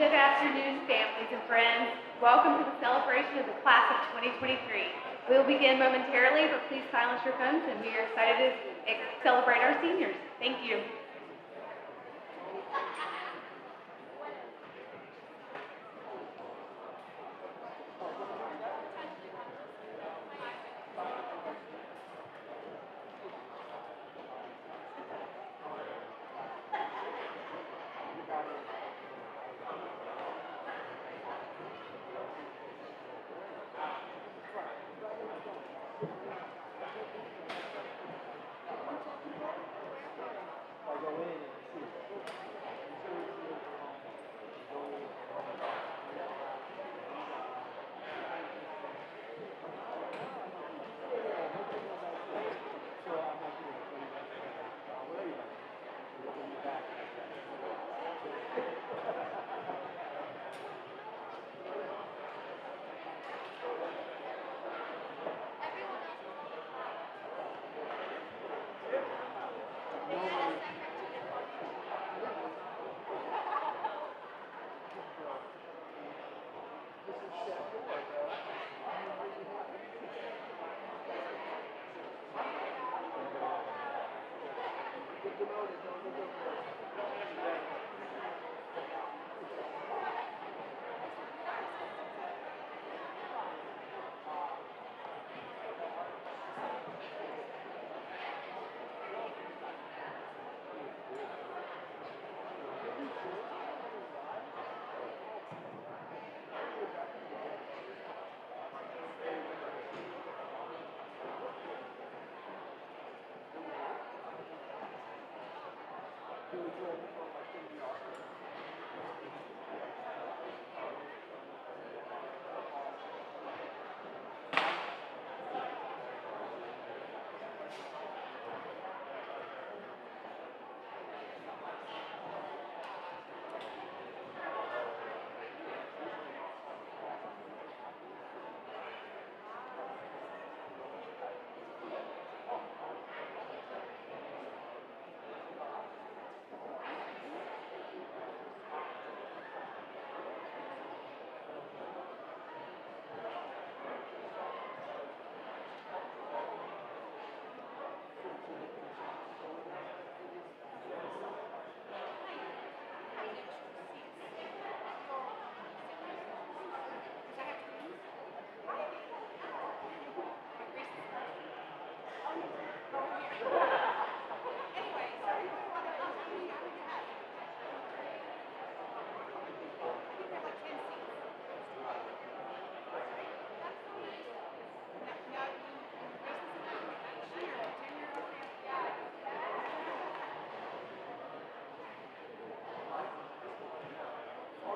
Good afternoon, families and friends. Welcome to the celebration of the class of 2023. We'll begin momentarily, but please silence your phones, and we are excited to celebrate our seniors. Thank you.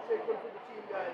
Take one for the team, guys.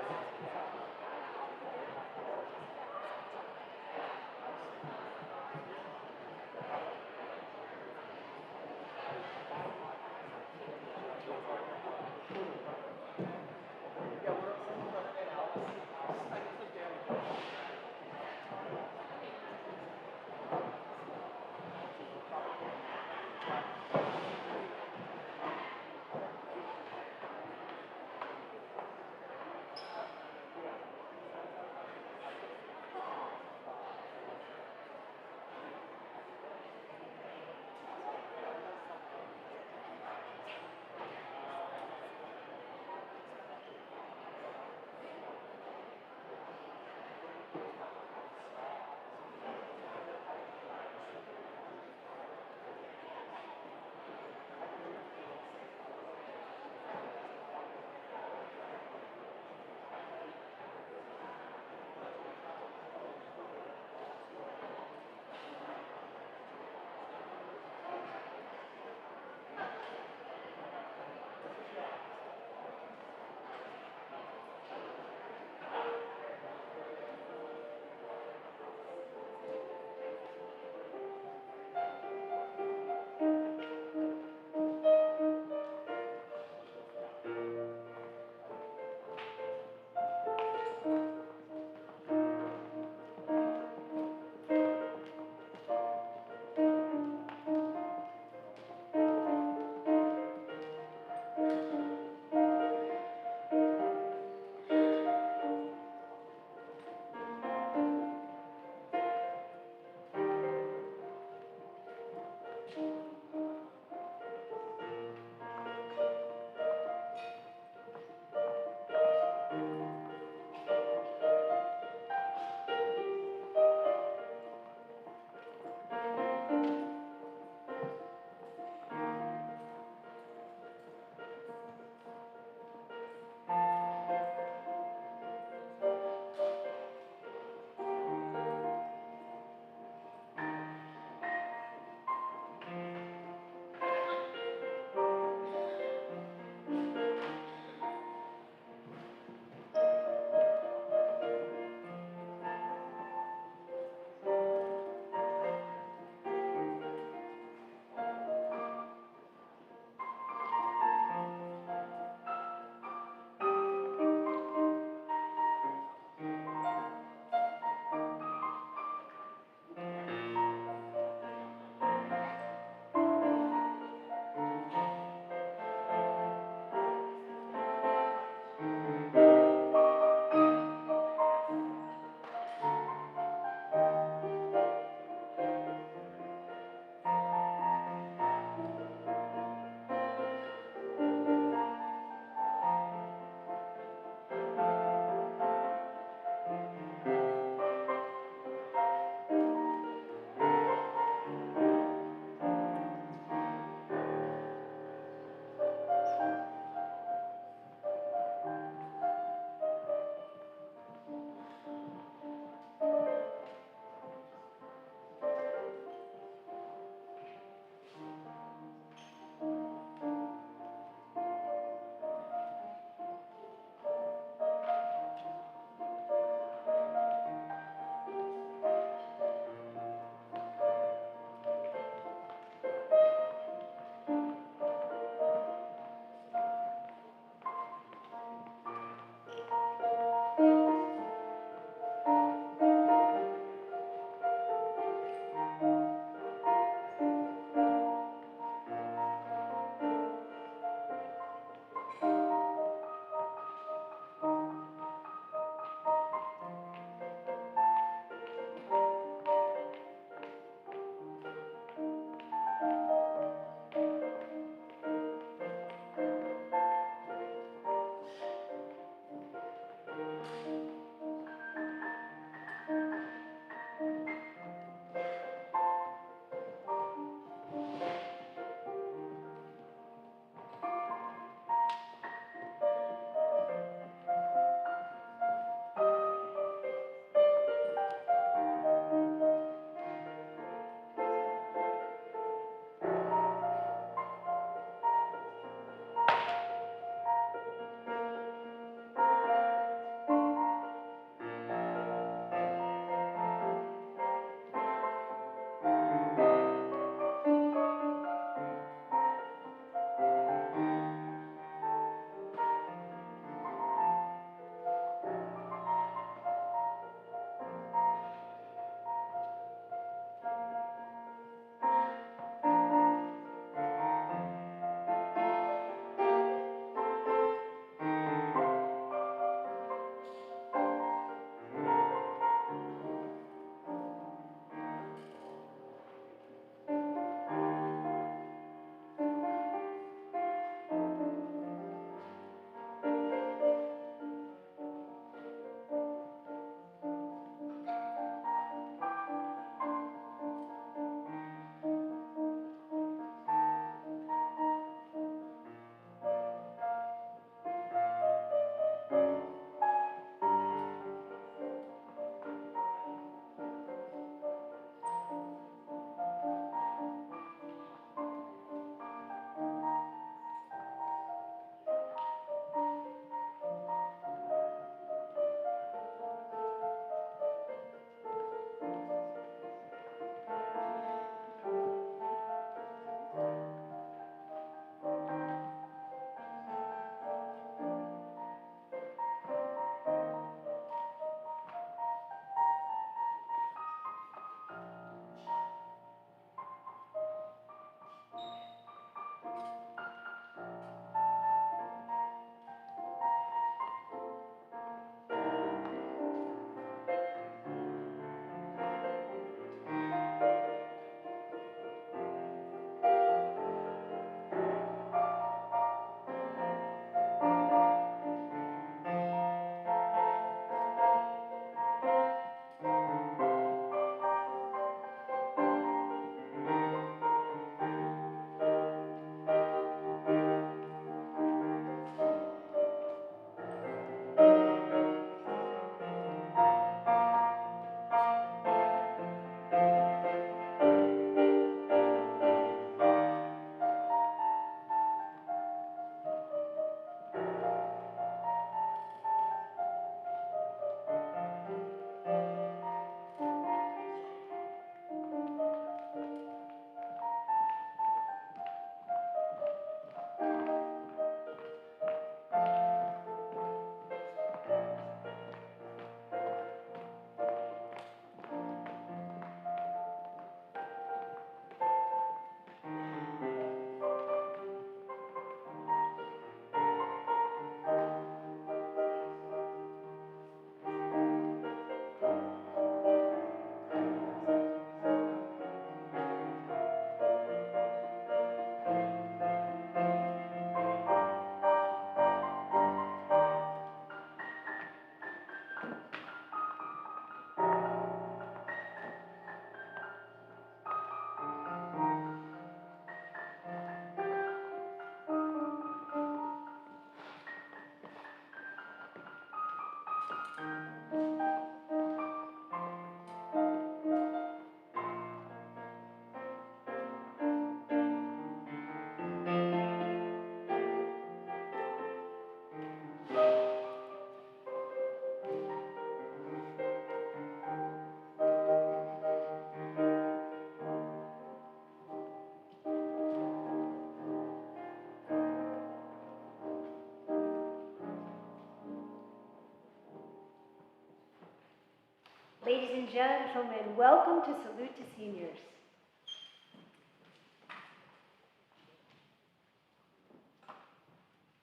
Ladies and gentlemen, welcome to Salute to Seniors.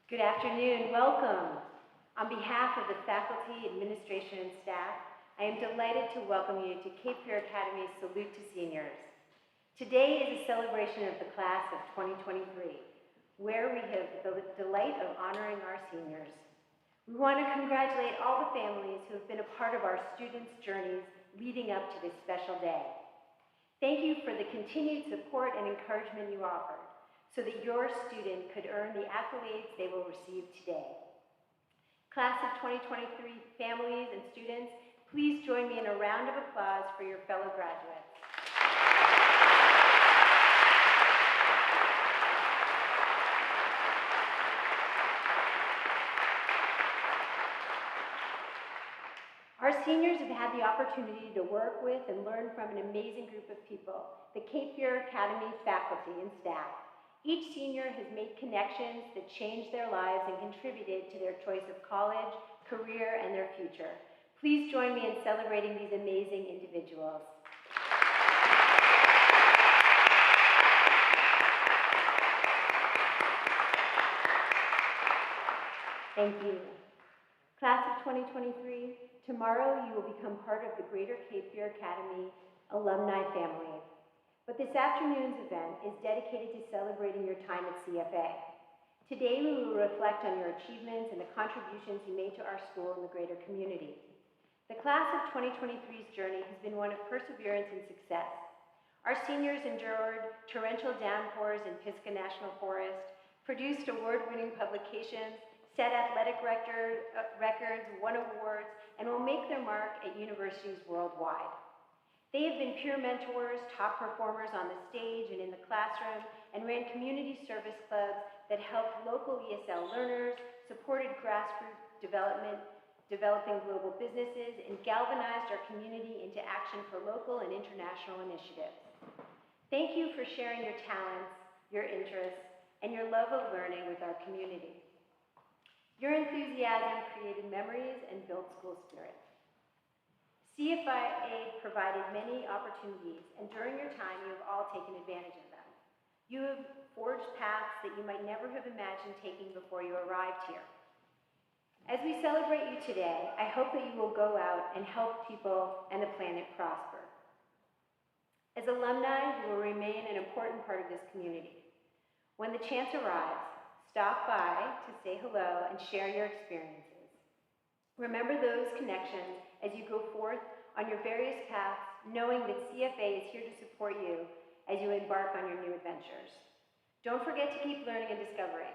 Good afternoon, welcome. On behalf of the faculty, administration, and staff, I am delighted to welcome you to Cape Fear Academy's Salute to Seniors. Today is a celebration of the class of 2023, where we have the delight of honoring our seniors. We want to congratulate all the families who have been a part of our students' journeys leading up to this special day. Thank you for the continued support and encouragement you offered so that your student could earn the accolades they will receive today. Class of 2023 families and students, please join me in a round of applause for your fellow graduates. Our seniors have had the opportunity to work with and learn from an amazing group of people, the Cape Fear Academy faculty and staff. Each senior has made connections that changed their lives and contributed to their choice of college, career, and their future. Please join me in celebrating these amazing individuals. Thank you. Class of 2023, tomorrow you will become part of the Greater Cape Fear Academy alumni family. But this afternoon's event is dedicated to celebrating your time at CFA. Today we will reflect on your achievements and the contributions you made to our school and the greater community. The class of 2023's journey has been one of perseverance and success. Our seniors endured torrential downpours in Pisgah National Forest, produced award-winning publications, set athletic records, won awards, and will make their mark at universities worldwide. They have been peer mentors, top performers on the stage and in the classroom, and ran community service clubs that helped local ESL learners, supported grassroots development, developing global businesses, and galvanized our community into action for local and international initiatives. Thank you for sharing your talents, your interests, and your love of learning with our community. Your enthusiasm created memories and built school spirit. CFA provided many opportunities, and during your time, you have all taken advantage of them. You have forged paths that you might never have imagined taking before you arrived here. As we celebrate you today, I hope that you will go out and help people and the planet prosper. As alumni, you will remain an important part of this community. When the chance arrives, stop by to say hello and share your experiences. Remember those connections as you go forth on your various paths, knowing that CFA is here to support you as you embark on your new adventures. Don't forget to keep learning and discovering.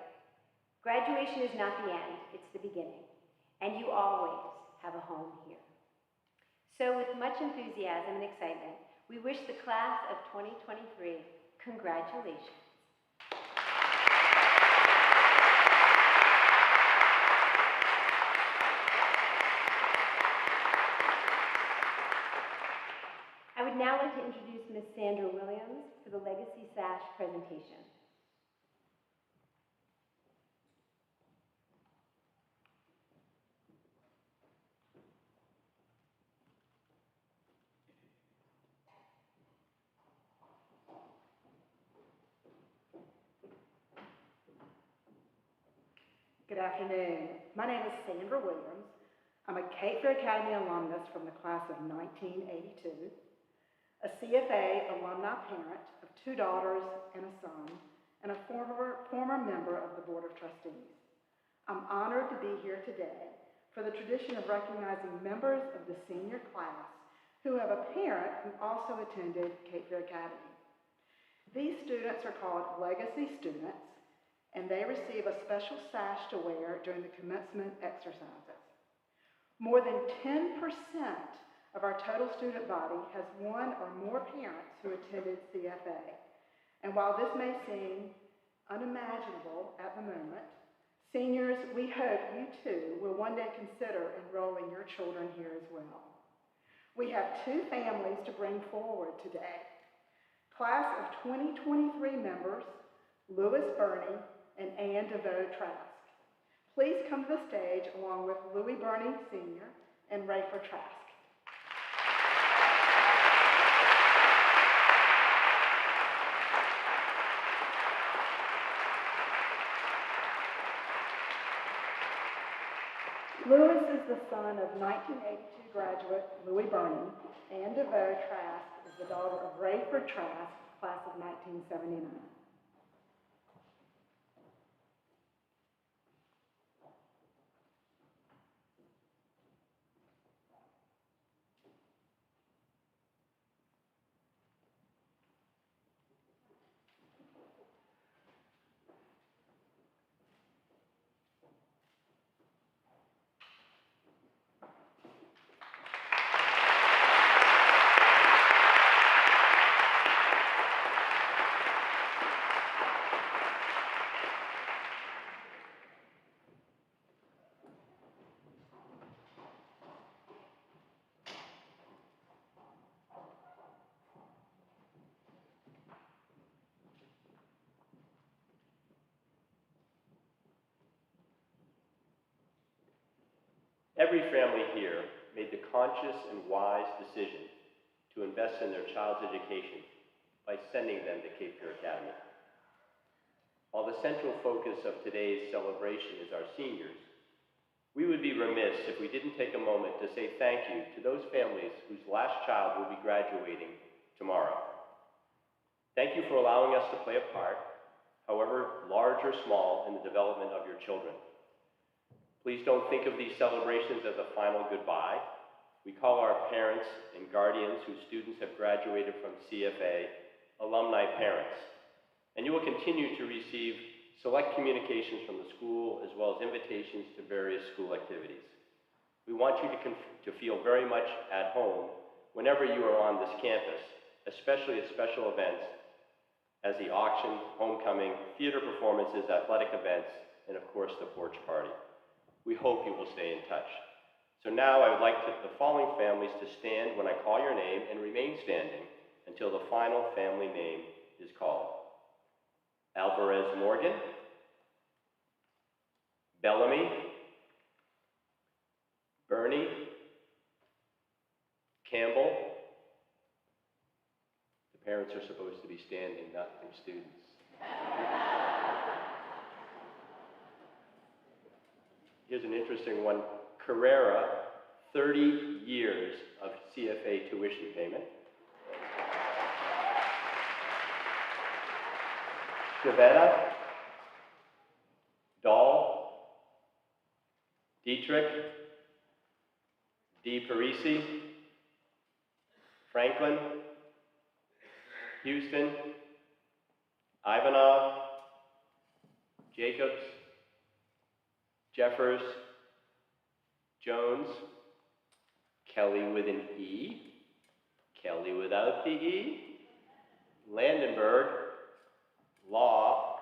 Graduation is not the end, it's the beginning, and you always have a home here. So with much enthusiasm and excitement, we wish the class of 2023 congratulations. I would now like to introduce Ms. Sandra Williams for the Legacy Sash presentation. Good afternoon. My name is Sandra Williams. I'm a Cape Fear Academy alumnus from the class of 1982, a CFA alumni parent of 2 daughters and a son, and a former member of the Board of Trustees. I'm honored to be here today for the tradition of recognizing members of the senior class who have a parent who also attended Cape Fear Academy. These students are called Legacy students, and they receive a special sash to wear during the commencement exercises. More than 10% of our total student body has one or more parents who attended CFA. And while this may seem unimaginable at the moment, seniors, we hope you too will one day consider enrolling your children here as well. We have 2 families to bring forward today. Class of 2023 members, Louis Burney and Ann DeVoe Trask. Please come to the stage along with Louis Burney Sr. and Rayford Trask. the son of 1982 graduate Louis Burnham. Anne DeVoe Trask is the daughter of Rayford Trask, class of 1979. Every family here made the conscious and wise decision to invest in their child's education by sending them to Cape Fear Academy. While the central focus of today's celebration is our seniors, we would be remiss if we didn't take a moment to say thank you to those families whose last child will be graduating tomorrow. Thank you for allowing us to play a part, however large or small, in the development of your children. Please don't think of these celebrations as a final goodbye. We call our parents and guardians whose students have graduated from CFA alumni parents. And you will continue to receive select communications from the school as well as invitations to various school activities. We want you to feel very much at home whenever you are on this campus, especially at special events as the auction, homecoming, theater performances, athletic events, and of course the porch party. We hope you will stay in touch. So now I would like the following families to stand when I call your name and remain standing until the final family name is called. Alvarez Morgan, Bellamy, Bernie, Campbell. The parents are supposed to be standing, not their students. Here's an interesting one. Carrera, 30 years of CFA tuition payment. Chavetta, Dahl, Dietrich, D. Parisi, Franklin, Houston, Ivanov, Jacobs, Jeffers, Jones, Kelly with an E, Kelly without the E, Landenberg, Law,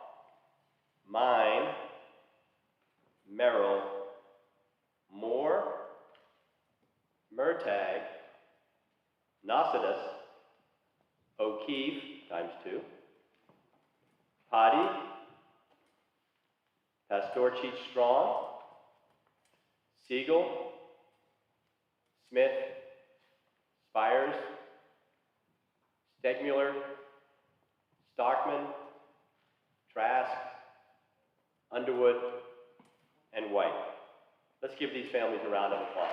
Mine, Merrill, Moore, Murtagh, Nocidas, O'Keefe, ×2, Potty, Pastorchich Strong, Siegel, Smith, Spires, Stegmuller, Stockman, Trask, Underwood, and White. Let's give these families a round of applause.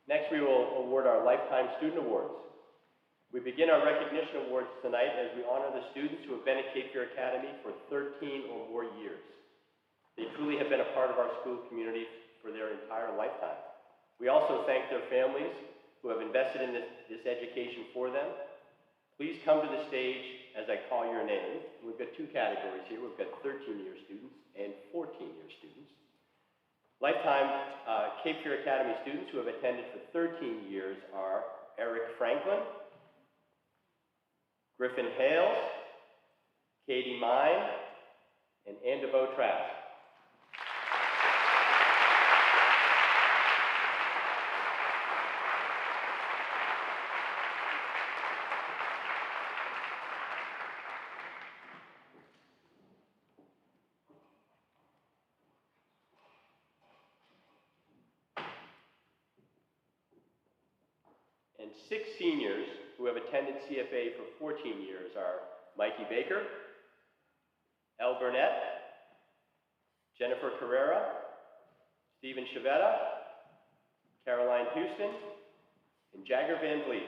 Next, we will award our Lifetime Student Awards. We begin our recognition awards tonight as we honor the students who have been at Cape Fear Academy for 13 or more years. They truly have been a part of our school community for their entire lifetime. We also thank their families who have invested in this education for them. Please come to the stage as I call your name. We've got two categories here. We've got 13-year students and 14-year students. Lifetime Cape Fear Academy students who have attended for 13 years are Eric Franklin, Griffin Hales, Katie Mine, and Anne DeVoe Trask. And 6 seniors who have attended CFA for 14 years are Mikey Baker, Elle Burnett, Jennifer Carrera, Stephen Chavetta, Caroline Houston, and Jagger Van Vliet.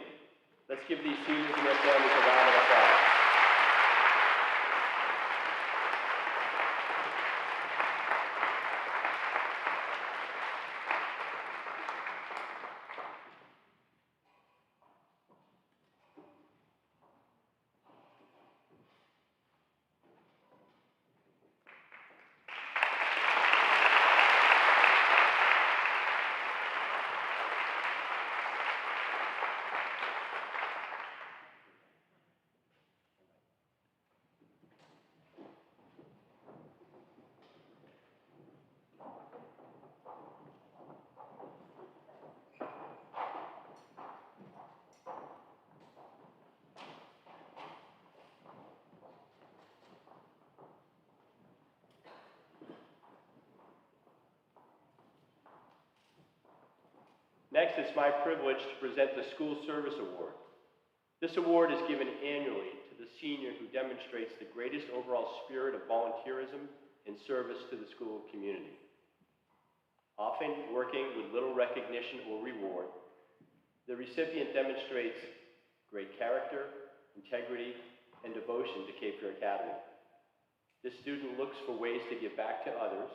Let's give these seniors and their families a round of applause. Next, it's my privilege to present the School Service Award. This award is given annually to the senior who demonstrates the greatest overall spirit of volunteerism and service to the school community. Often working with little recognition or reward, the recipient demonstrates great character, integrity, and devotion to Cape Fear Academy. This student looks for ways to give back to others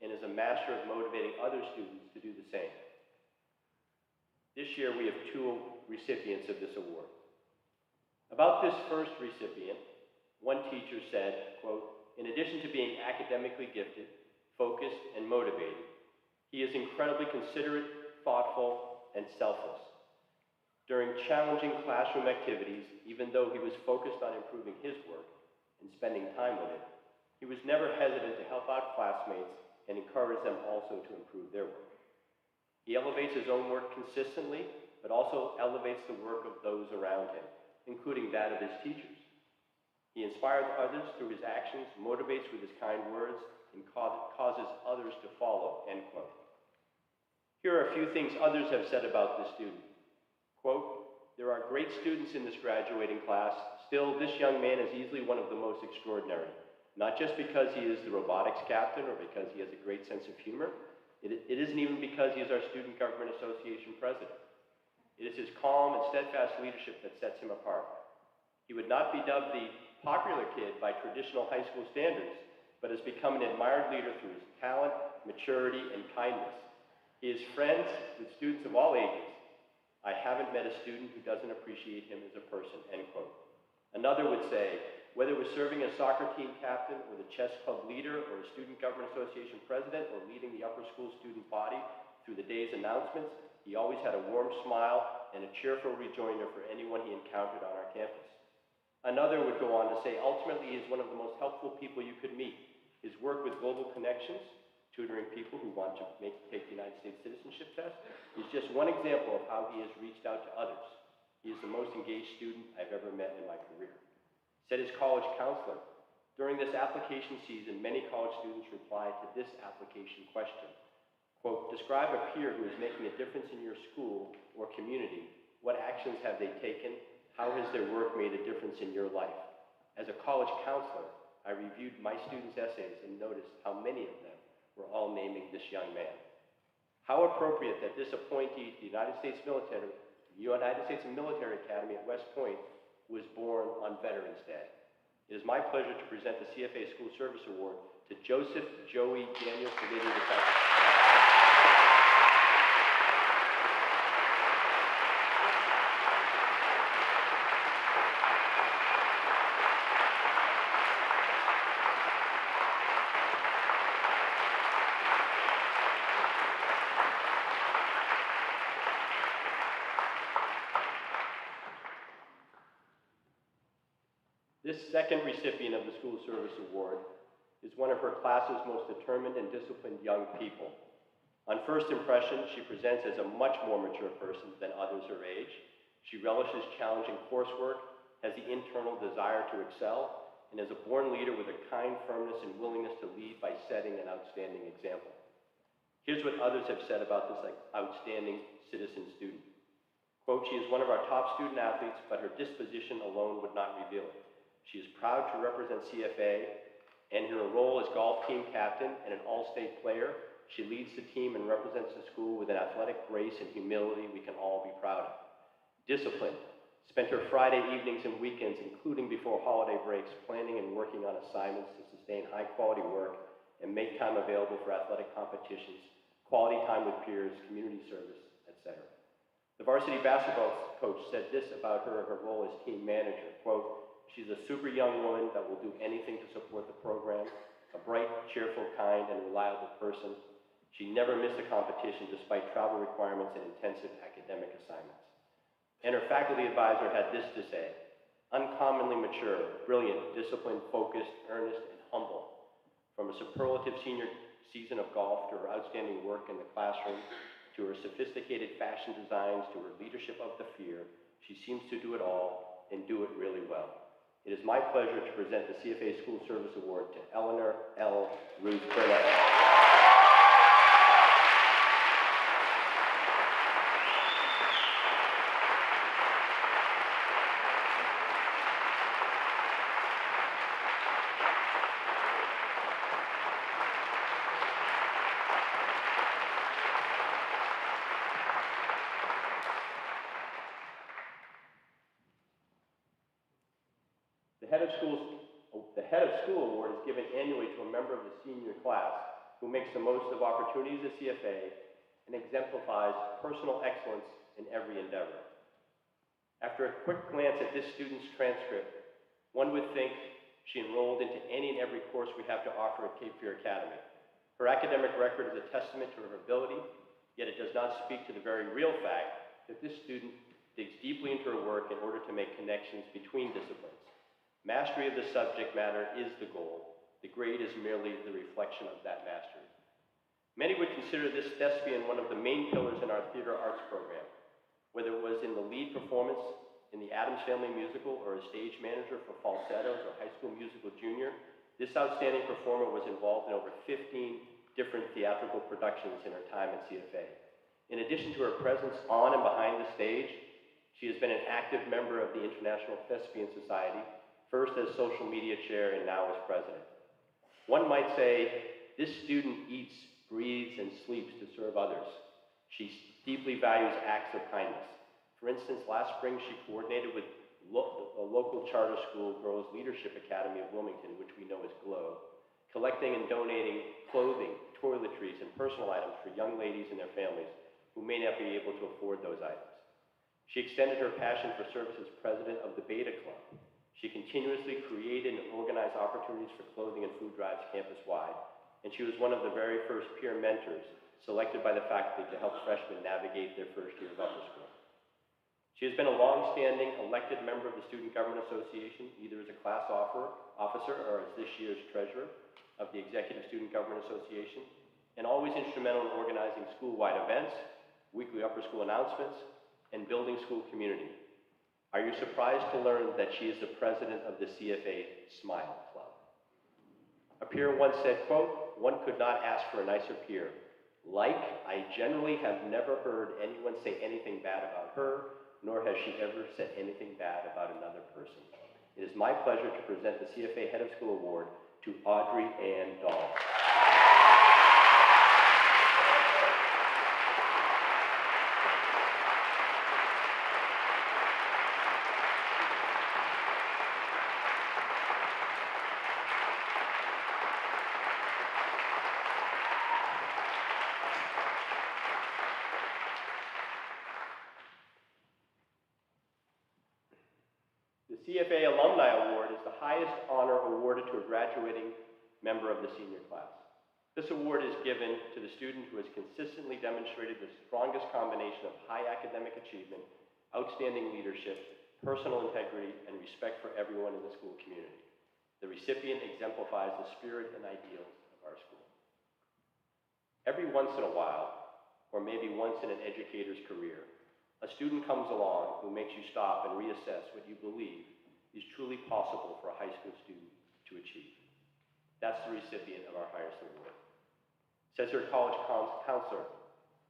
and is a master of motivating other students to do the same. This year, we have 2 recipients of this award. About this first recipient, one teacher said, quote, "In addition to being academically gifted, focused, and motivated, he is incredibly considerate, thoughtful, and selfless. During challenging classroom activities, even though he was focused on improving his work and spending time with it, he was never hesitant to help out classmates and encourage them also to improve their work. He elevates his own work consistently, but also elevates the work of those around him, including that of his teachers. He inspires others through his actions, motivates with his kind words, and causes others to follow," end quote. Here are a few things others have said about this student. Quote, "There are great students in this graduating class. Still, this young man is easily one of the most extraordinary, not just because he is the robotics captain or because he has a great sense of humor. It isn't even because he is our Student Government Association president. It is his calm and steadfast leadership that sets him apart. He would not be dubbed the popular kid by traditional high school standards, but has become an admired leader through his talent, maturity, and kindness. He is friends with students of all ages. I haven't met a student who doesn't appreciate him as a person," end quote. Another would say, whether it was serving as soccer team captain or the chess club leader or a Student Government Association president or leading the upper school student body through the day's announcements, he always had a warm smile and a cheerful rejoinder for anyone he encountered on our campus. Another would go on to say, ultimately, he is one of the most helpful people you could meet. His work with Global Connections, tutoring people who want to take the United States citizenship test, is just one example of how he has reached out to others. He is the most engaged student I've ever met in my career. Said his college counselor, during this application season, many college students replied to this application question. Quote, "Describe a peer who is making a difference in your school or community. What actions have they taken? How has their work made a difference in your life?" As a college counselor, I reviewed my students' essays and noticed how many of them were all naming this young man. How appropriate that this appointee to the United States Military Academy at West Point was born on Veterans Day. It is my pleasure to present the CFA School Service Award to Joseph Joey Daniel Savini II. This second recipient of the School Service Award is one of her class's most determined and disciplined young people. On first impression, she presents as a much more mature person than others her age. She relishes challenging coursework, has the internal desire to excel, and is a born leader with a kind firmness and willingness to lead by setting an outstanding example. Here's what others have said about this outstanding citizen student. Quote, she is one of our top student athletes, but her disposition alone would not reveal it. She is proud to represent CFA, and in her role as golf team captain and an all-state player, she leads the team and represents the school with an athletic grace and humility we can all be proud of. Discipline. Spent her Friday evenings and weekends, including before holiday breaks, planning and working on assignments to sustain high-quality work and make time available for athletic competitions, quality time with peers, community service, etc. The varsity basketball coach said this about her in her role as team manager, quote, she's a super young woman that will do anything to support the program, a bright, cheerful, kind, and reliable person. She never missed a competition despite travel requirements and intensive academic assignments. And her faculty advisor had this to say, uncommonly mature, brilliant, disciplined, focused, earnest, and humble. From a superlative senior season of golf to her outstanding work in the classroom, to her sophisticated fashion designs, to her leadership of the fear, she seems to do it all and do it really well. It is my pleasure to present the CFA School Service Award to Eleanor L. Ruth Burnett. The Head of School Award is given annually to a member of the senior class who makes the most of opportunities at CFA and exemplifies personal excellence in every endeavor. After a quick glance at this student's transcript, one would think she enrolled into any and every course we have to offer at Cape Fear Academy. Her academic record is a testament to her ability, yet it does not speak to the very real fact that this student digs deeply into her work in order to make connections between disciplines. Mastery of the subject matter is the goal. The grade is merely the reflection of that mastery. Many would consider this thespian one of the main pillars in our theater arts program. Whether it was in the lead performance in the Addams Family musical or as stage manager for Falsettos or High School Musical Junior, this outstanding performer was involved in over 15 different theatrical productions in her time at CFA. In addition to her presence on and behind the stage, she has been an active member of the International Thespian Society, first as social media chair and now as president. One might say, this student eats, breathes, and sleeps to serve others. She deeply values acts of kindness. For instance, last spring she coordinated with a local charter school, Girls Leadership Academy of Wilmington, which we know as GLOW, collecting and donating clothing, toiletries, and personal items for young ladies and their families who may not be able to afford those items. She extended her passion for service as president of the Beta Club. She continuously created and organized opportunities for clothing and food drives campus-wide, and she was one of the very first peer mentors selected by the faculty to help freshmen navigate their first year of upper school. She has been a long-standing elected member of the Student Government Association, either as a class officer or as this year's treasurer of the Executive Student Government Association, and always instrumental in organizing school-wide events, weekly upper school announcements, and building school community. Are you surprised to learn that she is the president of the CFA Smile Club? A peer once said, quote, one could not ask for a nicer peer. Like, I generally have never heard anyone say anything bad about her, nor has she ever said anything bad about another person. It is my pleasure to present the CFA Head of School Award to Audrey Ann Dahl. The CFA Alumni Award is the highest honor awarded to a graduating member of the senior class. This award is given to the student who has consistently demonstrated the strongest combination of high academic achievement, outstanding leadership, personal integrity, and respect for everyone in the school community. The recipient exemplifies the spirit and ideals of our school. Every once in a while, or maybe once in an educator's career, a student comes along who makes you stop and reassess what you believe is truly possible for a high school student to achieve. That's the recipient of our highest award. Says her college counselor,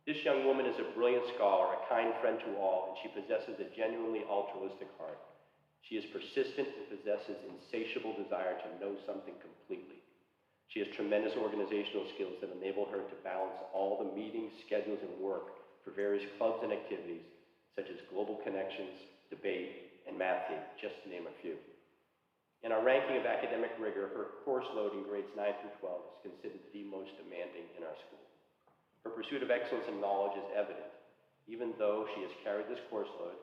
This young woman is a brilliant scholar, a kind friend to all, and she possesses a genuinely altruistic heart. She is persistent and possesses insatiable desire to know something completely. She has tremendous organizational skills that enable her to balance all the meetings, schedules, and work for various clubs and activities, such as Global Connections, debate, and math team, just to name a few. In our ranking of academic rigor, her course load in grades 9 through 12 is considered the most demanding in our school. Her pursuit of excellence and knowledge is evident. Even though she has carried this course load,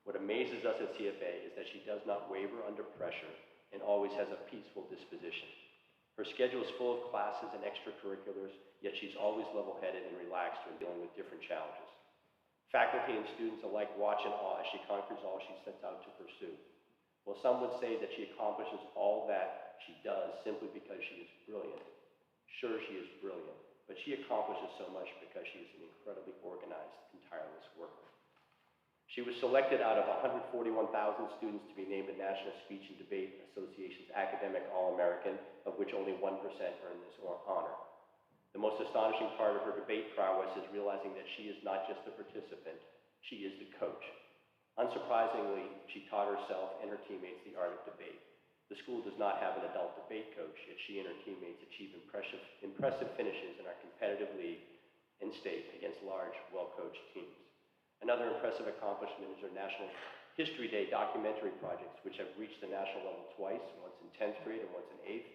what amazes us at CFA is that she does not waver under pressure and always has a peaceful disposition. Her schedule is full of classes and extracurriculars, yet she's always level-headed and relaxed when dealing with different challenges. Faculty and students alike watch in awe as she conquers all she sets out to pursue. While some would say that she accomplishes all that she does simply because she is brilliant, sure, she is brilliant, but she accomplishes so much because she is an incredibly organized and tireless worker. She was selected out of 141,000 students to be named the National Speech and Debate Association's Academic All-American, of which only 1% earned this honor. The most astonishing part of her debate prowess is realizing that she is not just the participant, she is the coach. Unsurprisingly, she taught herself and her teammates the art of debate. The school does not have an adult debate coach, yet she and her teammates achieve impressive finishes in our competitive league and state against large, well-coached teams. Another impressive accomplishment is her National History Day documentary projects, which have reached the national level twice, once in 10th grade and once in 8th.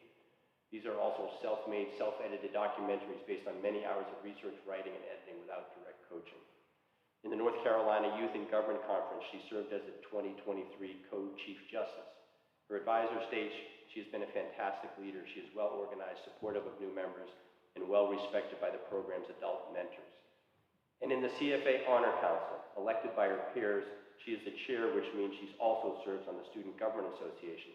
These are also self-made, self-edited documentaries based on many hours of research, writing, and editing without direct coaching. In the North Carolina Youth and Government Conference, she served as the 2023 Co-Chief Justice. Her advisor states she has been a fantastic leader. She is well-organized, supportive of new members, and well-respected by the program's adult mentors. And in the CFA Honor Council, elected by her peers, she is the chair, which means she also serves on the Student Government Association.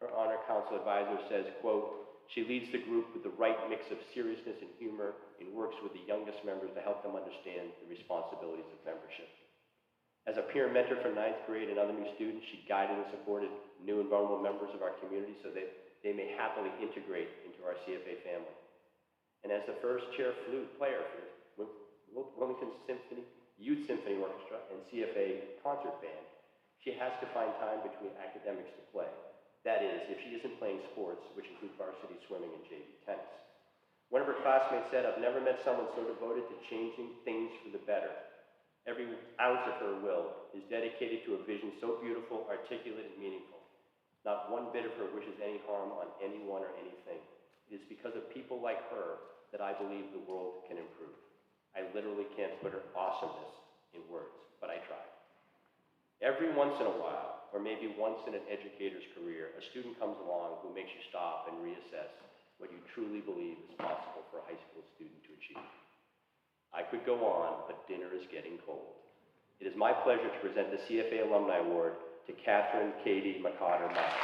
Her Honor Council advisor says, quote, "She leads the group with the right mix of seriousness and humor and works with the youngest members to help them understand the responsibilities of membership." As a peer mentor for 9th grade and other new students, she guided and supported new and vulnerable members of our community so that they may happily integrate into our CFA family. And as the first chair flute player for Wilmington Symphony, Youth Symphony Orchestra, and CFA Concert Band, she has to find time between academics to play. That is, if she isn't playing sports, which include varsity swimming and JV tennis. One of her classmates said, "I've never met someone so devoted to changing things for the better. Every ounce of her will is dedicated to a vision so beautiful, articulate, and meaningful. Not one bit of her wishes any harm on anyone or anything. It is because of people like her that I believe the world can improve." I literally can't put her awesomeness in words, but I tried. Every once in a while, or maybe once in an educator's career, a student comes along who makes you stop and reassess what you truly believe is possible for a high school student to achieve. I could go on, but dinner is getting cold. It is my pleasure to present the CFA Alumni Award to Catherine Katie McCotter-Myers.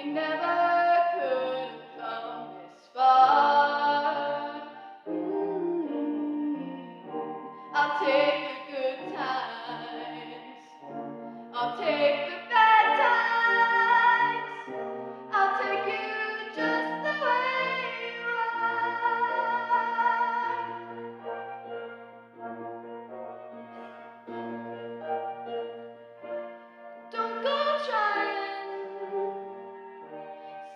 We never could have come this far. I'll take the good times. I'll take the bad times. I'll take you just the way you are. Don't go trying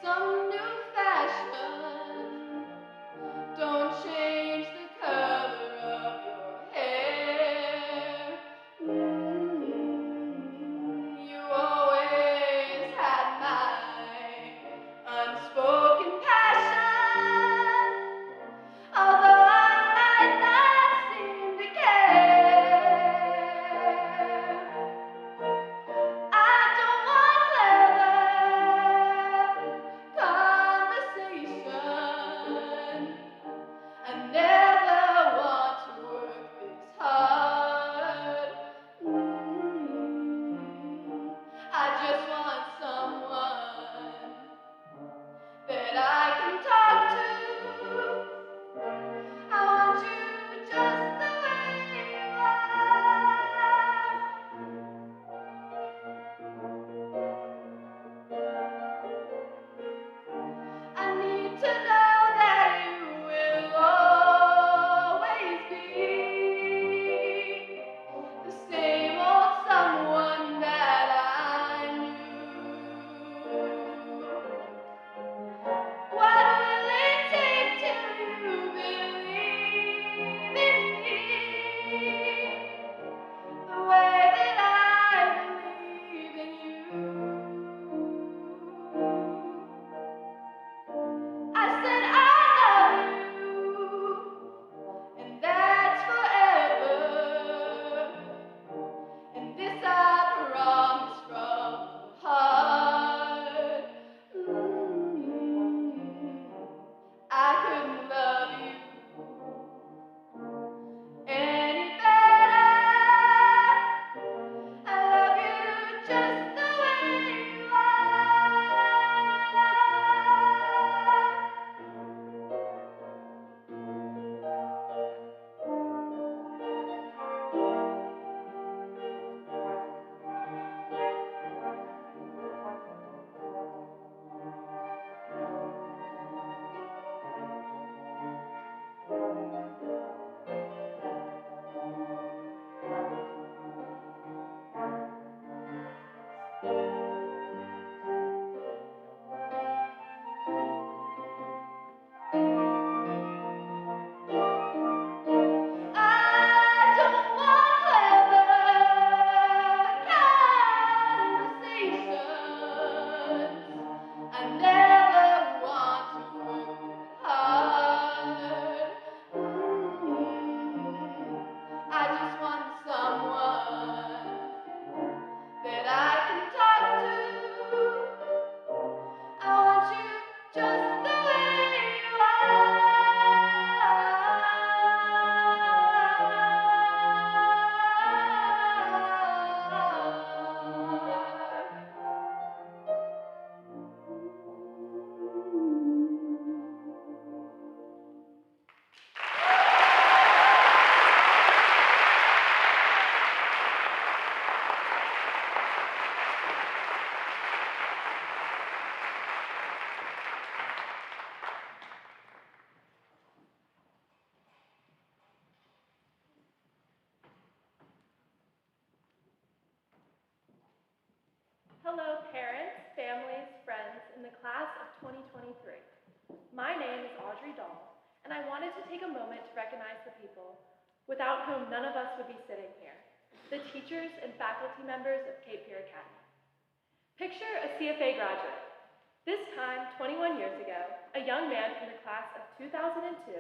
some new fashion. Don't change the color of your hair. You always had my unspoken passion, although I might not seem to care. I don't want clever conversation. I never want to work this hard. I just want someone that I can talk to. I want you just the way you are. I need to know that you will always be the same old someone that I knew. What will it take till you believe in me the way that I believe in you? I said I love you, and that's forever. And this I promise from the heart. I couldn't love you any better. I love you just the way you I don't want clever conversations. I never want to work hard. I just want someone that I can talk to. I want you just the way you Hello, parents, families, friends in the class of 2023. My name is Audrey Dahl, and I wanted to take a moment to recognize the people without whom none of us would be sitting here, the teachers and faculty members of Cape Fear Academy. Picture a CFA graduate. This time, 21 years ago, a young man from the class of 2002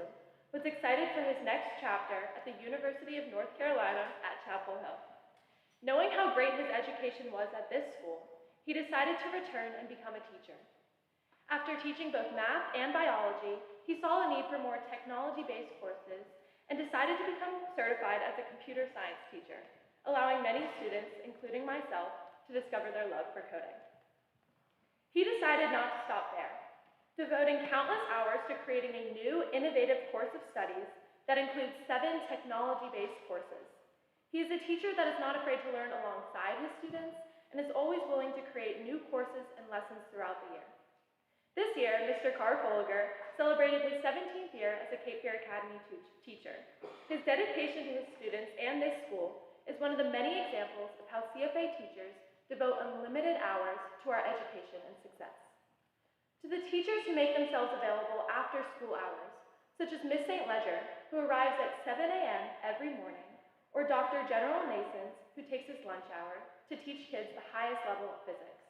was excited for his next chapter at the University of North Carolina at Chapel Hill. Knowing how great his education was at this school, he decided to return and become a teacher. After teaching both math and biology, he saw a need for more technology-based courses and decided to become certified as a computer science teacher, allowing many students, including myself, to discover their love for coding. He decided not to stop there, devoting countless hours to creating a new, innovative course of studies that includes 7 technology-based courses. He is a teacher that is not afraid to learn alongside his students and is always willing to create new courses and lessons throughout the year. This year, Mr. Carr Folger celebrated his 17th year as a Cape Fear Academy teacher. His dedication to his students and this school is one of the many examples of how CFA teachers devote unlimited hours to our education and success. To the teachers who make themselves available after school hours, such as Miss St. Ledger, who arrives at 7 a.m. every morning, or Dr. General Nasons, who takes his lunch hour to teach kids the highest level of physics.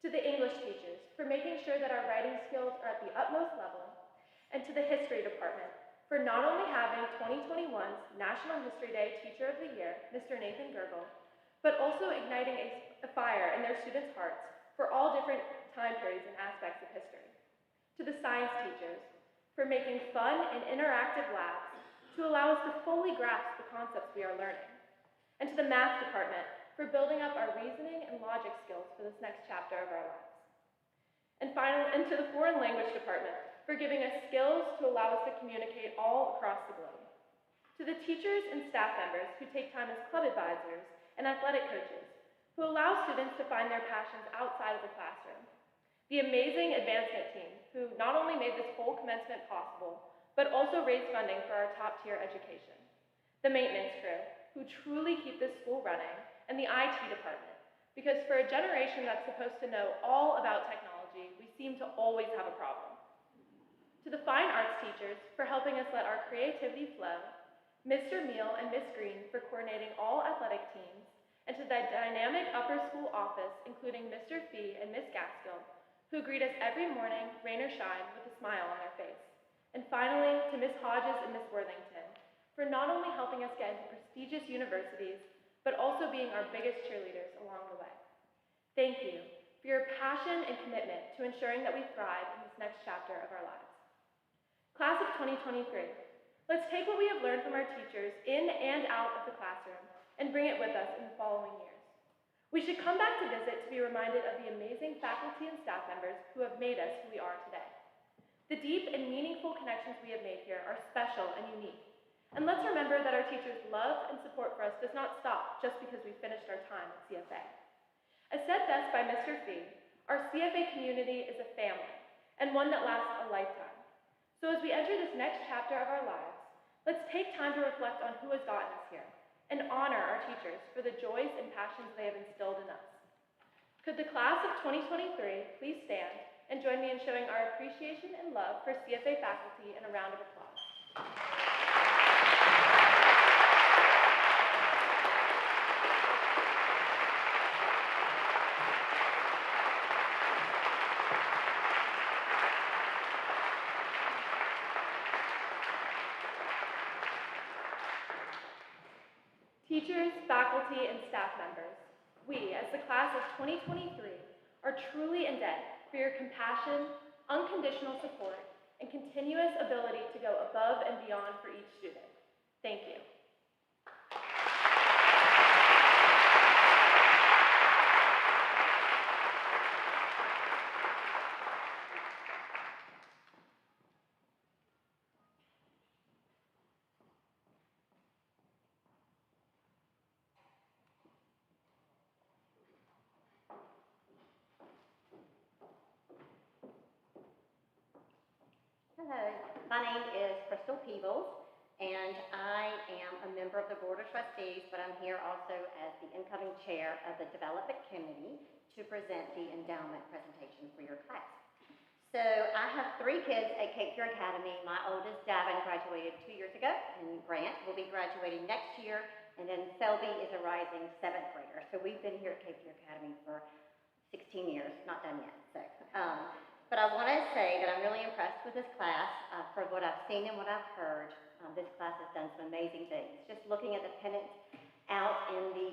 To the English teachers for making sure that our writing skills are at the utmost level, and to the history department for not only having 2021's National History Day Teacher of the Year, Mr. Nathan Gergel, but also igniting a fire in their students' hearts for all different time periods and aspects of history. To the science teachers for making fun and interactive labs to allow us to fully grasp the concepts we are learning. And to the math department for building up our reasoning and logic skills for this next chapter of our lives. And finally, and to the foreign language department for giving us skills to allow us to communicate all across the globe. To the teachers and staff members who take time as club advisors and athletic coaches, who allow students to find their passions outside of the classroom. The amazing advancement team, who not only made this whole commencement possible, but also raised funding for our top-tier education. The maintenance crew, who truly keep this school running, and the IT department, because for a generation that's supposed to know all about technology, we seem to always have a problem. To the fine arts teachers for helping us let our creativity flow, Mr. Meal and Miss Green for coordinating all athletic teams, and to the dynamic upper school office, including Mr. Fee and Miss Gaskill, who greet us every morning, rain or shine, with a smile on their face. And finally, to Miss Hodges and Miss Worthington, for not only helping us get into prestigious universities, but also being our biggest cheerleaders along the way. Thank you for your passion and commitment to ensuring that we thrive in this next chapter of our lives. Class of 2023, let's take what we have learned from our teachers in and out of the classroom and bring it with us in the following years. We should come back to visit to be reminded of the amazing faculty and staff members who have made us who we are today. The deep and meaningful connections we have made here are special and unique. And let's remember that our teachers' love and support for us does not stop just because we finished our time at CFA. As said best by Mr. Fee, our CFA community is a family, and one that lasts a lifetime. So as we enter this next chapter of our lives, let's take time to reflect on who has gotten us here, and honor our teachers for the joys and passions they have instilled in us. Could the class of 2023 please stand and join me in showing our appreciation and love for CFA faculty in a round of applause. Teachers, faculty, and staff members, we, as the class of 2023, are truly in debt for your compassion, unconditional support, and continuous ability to go above and beyond for each student. Thank you. Hello, my name is Crystal Peebles, and I am a member of the Board of Trustees, but I'm here also as the incoming chair of the Development Committee to present the endowment presentation for your class. So I have 3 kids at Cape Fear Academy. My oldest, Davin, graduated 2 years ago, and Grant will be graduating next year, and then Selby is a rising 7th grader. So we've been here at Cape Fear Academy for 16 years, not done yet. So. But I want to say that I'm really impressed with this class for what I've seen and what I've heard. This class has done some amazing things. Just looking at the pennants out in the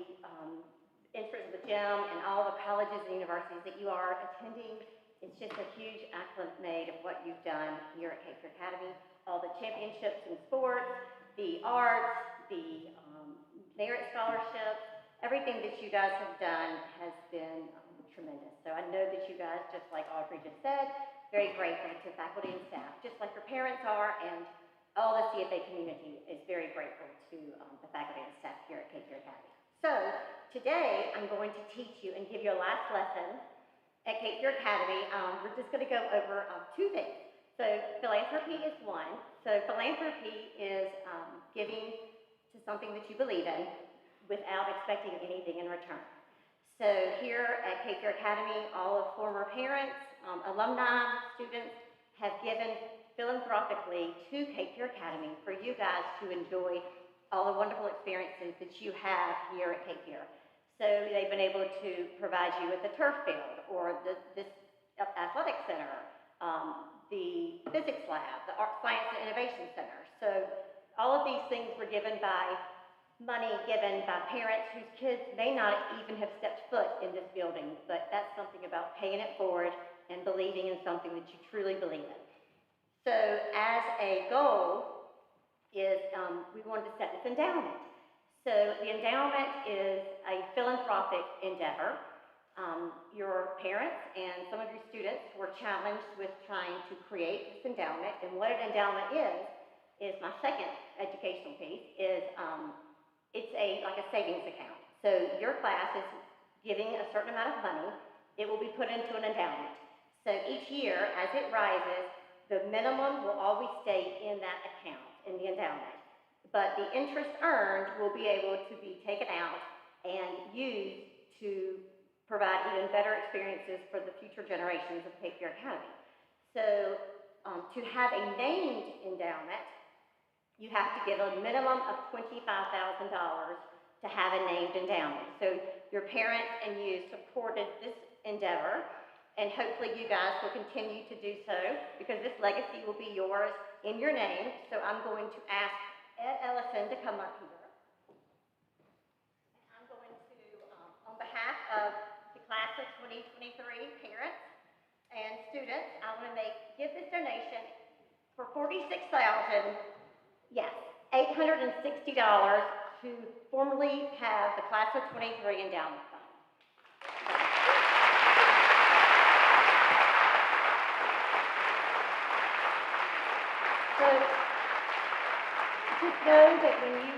entrance of the gym and all the colleges and universities that you are attending, it's just a huge acclimate of what you've done here at Cape Fear Academy. All the championships in sports, the arts, the merit scholarships, everything that you guys have done has been tremendous. So I know that you guys, just like Audrey just said, very grateful to faculty and staff, just like your parents are, and all the CFA community is very grateful to the faculty and staff here at Cape Fear Academy. So today I'm going to teach you and give you a last lesson at Cape Fear Academy. We're just going to go over two things. So philanthropy is one. So philanthropy is giving to something that you believe in without expecting anything in return. So here at Cape Fear Academy, all of former parents, alumni, students have given philanthropically to Cape Fear Academy for you guys to enjoy all the wonderful experiences that you have here at Cape Fear. So they've been able to provide you with the turf field or this athletic center, the physics lab, the Art, Science, and Innovation Center. So all of these things were given by money given by parents whose kids may not even have stepped foot in this building, but that's something about paying it forward and believing in something that you truly believe in. So as a goal is we wanted to set this endowment. So the endowment is a philanthropic endeavor. Your parents and some of your students were challenged with trying to create this endowment, and what an endowment is my second educational piece, is it's like a savings account. So your class is giving a certain amount of money. It will be put into an endowment. So each year, as it rises, the minimum will always stay in that account, in the endowment. But the interest earned will be able to be taken out and used to provide even better experiences for the future generations of Cape Fear Academy. So to have a named endowment, you have to give a minimum of $25,000 to have a named endowment. So your parents and you supported this endeavor, and hopefully you guys will continue to do so because this legacy will be yours in your name. So I'm going to ask Ed Ellison to come up here. And I'm going to, on behalf of the class of 2023 parents and students, I want to give this donation for $46,860 to formally have the class of 23 endowment fund. So just know that when you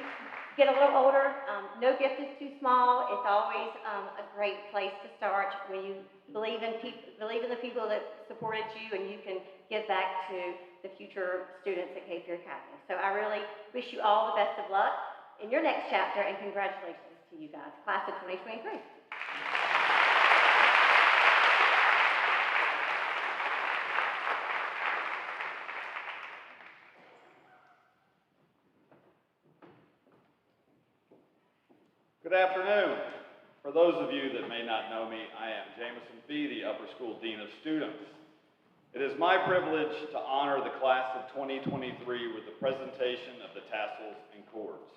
get a little older, no gift is too small. It's always a great place to start when you believe in the people that supported you, and you can give back to the future students at Cape Fear Academy. So I really wish you all the best of luck in your next chapter, and congratulations to you guys, class of 2023. Good afternoon. For those of you that may not know me, I am Jameson Fee, the Upper School Dean of Students. It is my privilege to honor the class of 2023 with the presentation of the tassels and cords.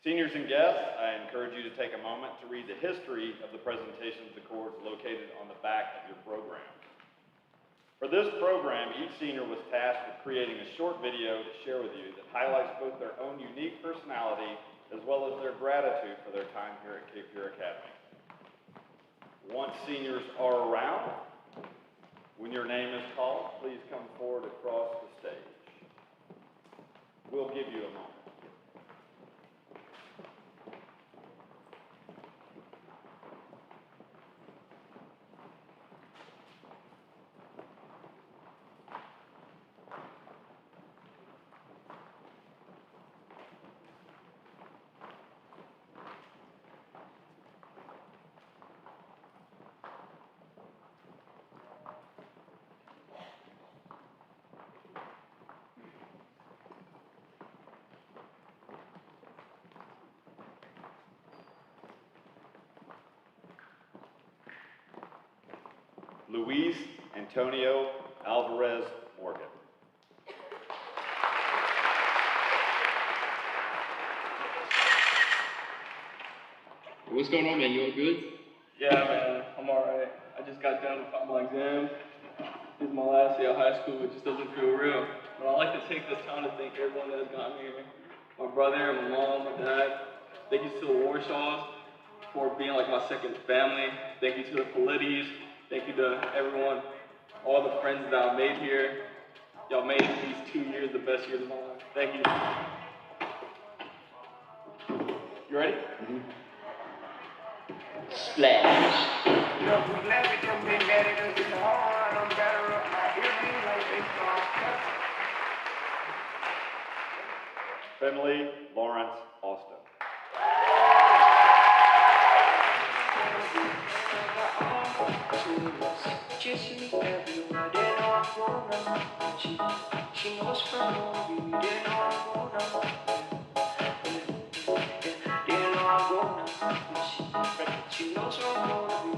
Seniors and guests, I encourage you to take a moment to read the history of the presentation of the cords located on the back of your program. For this program, each senior was tasked with creating a short video to share with you that highlights both their own unique personality as well as their gratitude for their time here at Cape Fear Academy. Once seniors are around, when your name is called, please come forward across the stage. We'll give you a moment. Luis Antonio Alvarez Morgan. What's going on, man? You all good? Yeah, man, I'm alright. I just got done with my exam. This is my last day of high school. It just doesn't feel real. But I'd like to take this time to thank everyone that has gotten me here. My brother, my mom, my dad. Thank you to the Warshaws for being like my second family. Thank you to the Politis. Thank you to everyone, all the friends that I've made here. Y'all made these 2 years the best years of my life. Thank you. You ready? Splash. Finley Lawrence Austin.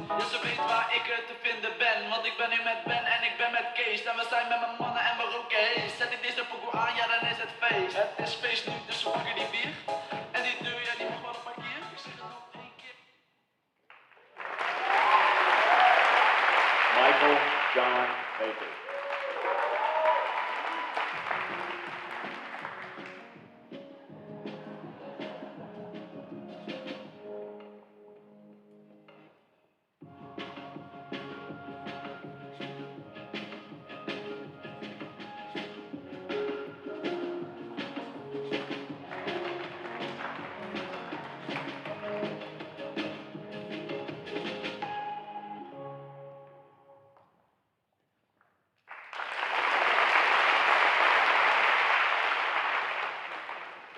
Ja, ze weet waar ik te vinden ben, want ik ben nu met Ben en ik ben met Kees. En we zijn met mijn mannen en we roken hees. Zet ik deze pokoe aan, ja dan is het feest. Het is feest nu, dus we pakken die bier. En die deur, ja die mag wel op parkeer. Ik zeg het nog 1 keer. Michael John Baker.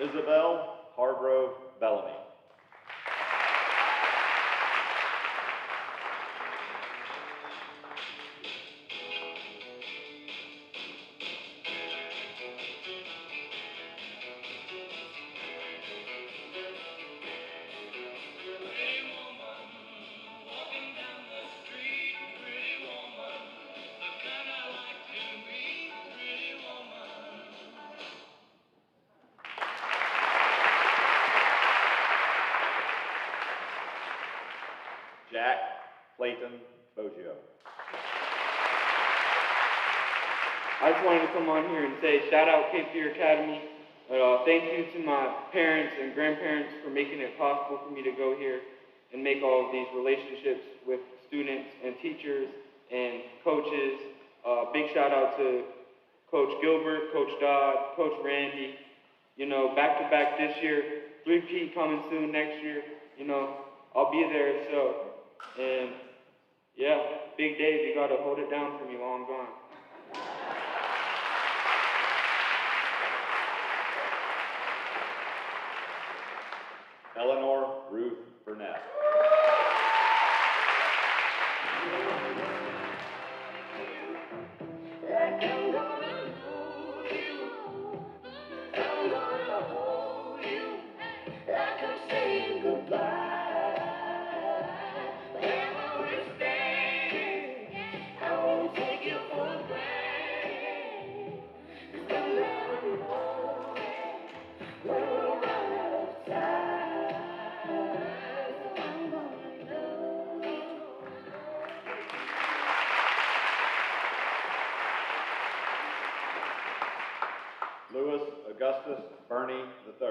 Isabel Hargrove Bellamy. Jack Clayton Boggio. I just wanted to come on here and say shout out Cape Fear Academy. Thank you to my parents and grandparents for making it possible for me to go here and make all of these relationships with students and teachers and coaches. Big shout out to Coach Gilbert, Coach Dodd, Coach Randy. You know, back-to-back this year, 3P coming soon next year. You know, I'll be there, so. And yeah, Big Dave, you gotta hold it down for me while I'm gone. Eleanor Ruth Burnett. Louis Augustus Burney III.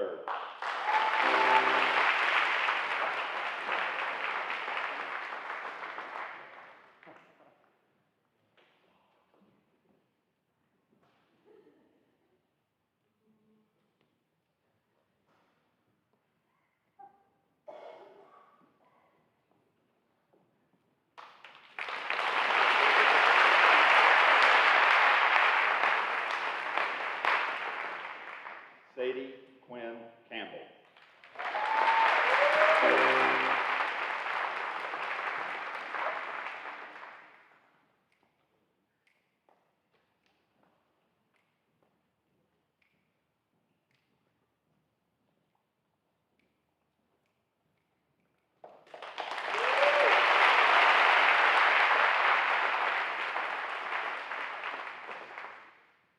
Sadie Quinn Campbell.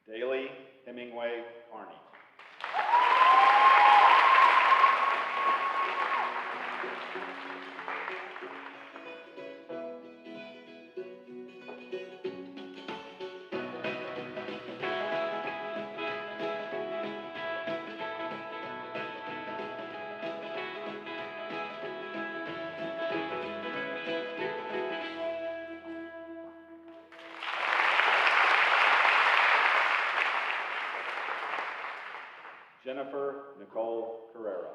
Daly Hemingway Carney. Jennifer Nicole Carrera.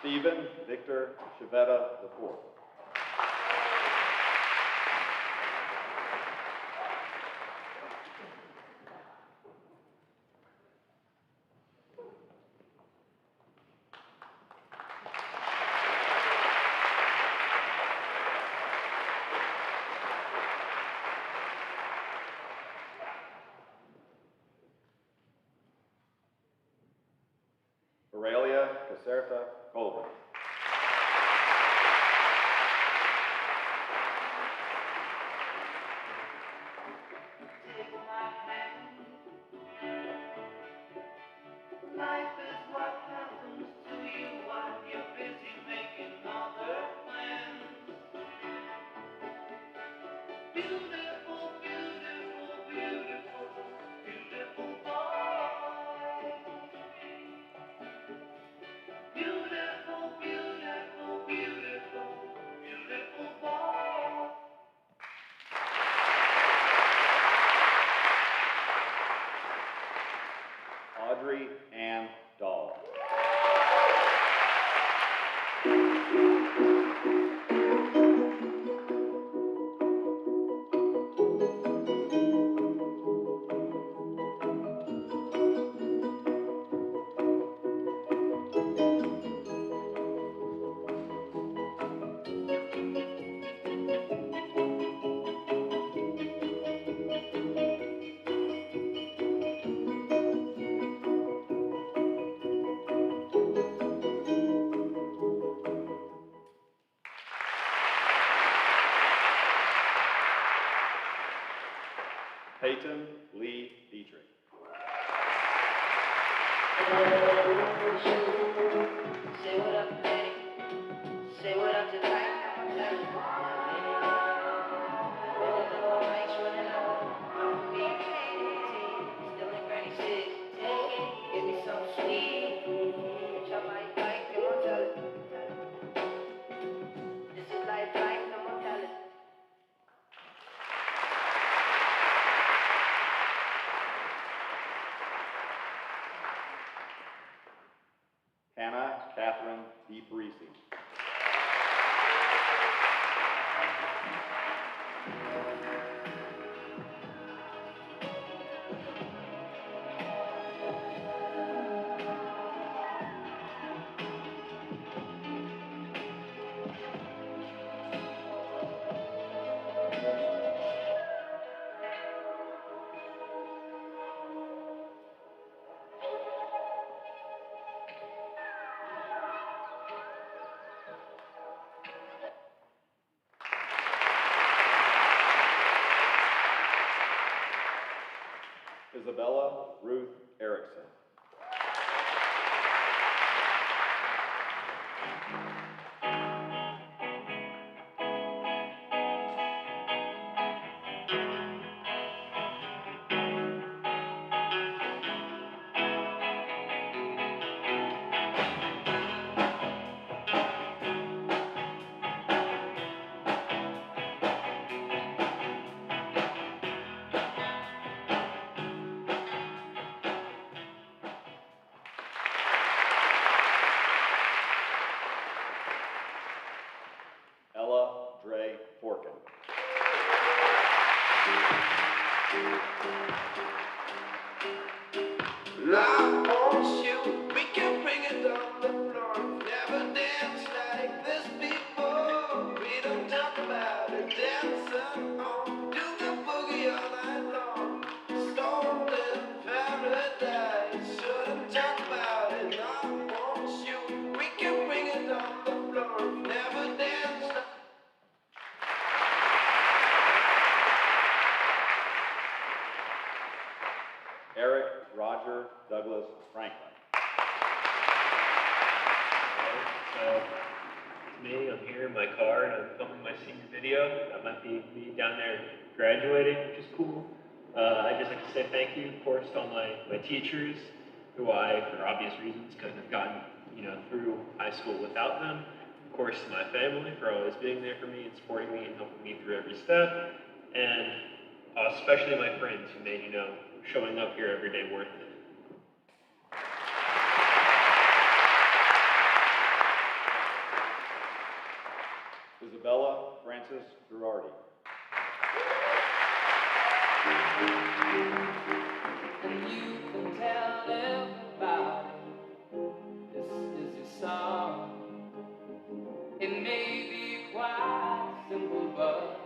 Stephen Victor Chavetta IV. Aurelia Caserta Colvin. Life is what happens to you while you're busy making other plans. Beautiful, beautiful, beautiful, beautiful boy. Beautiful, beautiful, beautiful, beautiful boy. Audrey Ann Dahl. Peyton Lee Dietrich. Say what up, Daddy. Say what up to Life. Still in Granny 6. Give me some sweet. Bitch, I might like, come on, tell it. This is life, come on, tell it. Hannah Catherine D. Parisi. Isabella Ruth Erickson. Ella Dre Forkin. Love wants you, we can bring it on the floor. Never dance like this before. We don't talk about it, dance on. Do the boogie all night long. Stolen paradise, shouldn't talk about it. Love wants you, we can bring it on the floor. Never dance like Eric Roger Douglas Franklin. So, it's me, I'm here in my car and I'm filming my senior video. That might be me down there graduating, which is cool. I'd just like to say thank you, of course, to all my teachers, who I, for obvious reasons, couldn't have gotten, through high school without them. Of course, to my family for always being there for me and supporting me and helping me through every step. And especially my friends who made, showing up here every day worth it. Isabella Frances Girardi. And you can tell everybody this is your song. It may be quite simple, but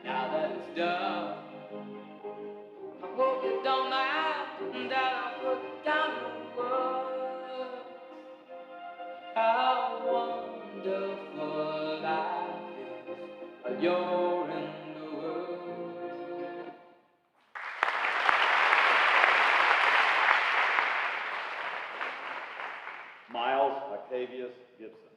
now that it's done, I hope you don't mind that I put down the words. How wonderful life is while you're in the world. Miles Octavius Gibson.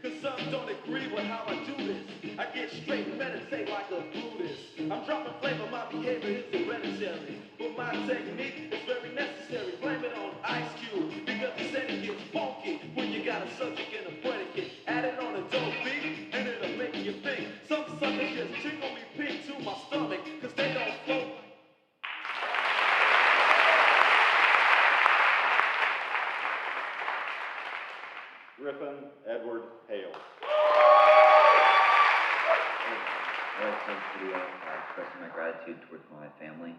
Cause some don't agree with how I do this. I get straight and meditate like a Buddhist. I'm dropping flavor, my behavior is hereditary. But my technique is very necessary. Blame it on Ice Cube, because the setting gets funky when you got a subject and a predicate. Add it on a dope beat, and it'll make you think. Some suckers just tickle me pink to my stomach, cause they don't float. Griffin Edward Hale. I'd like to make a video expressing my gratitude towards my family,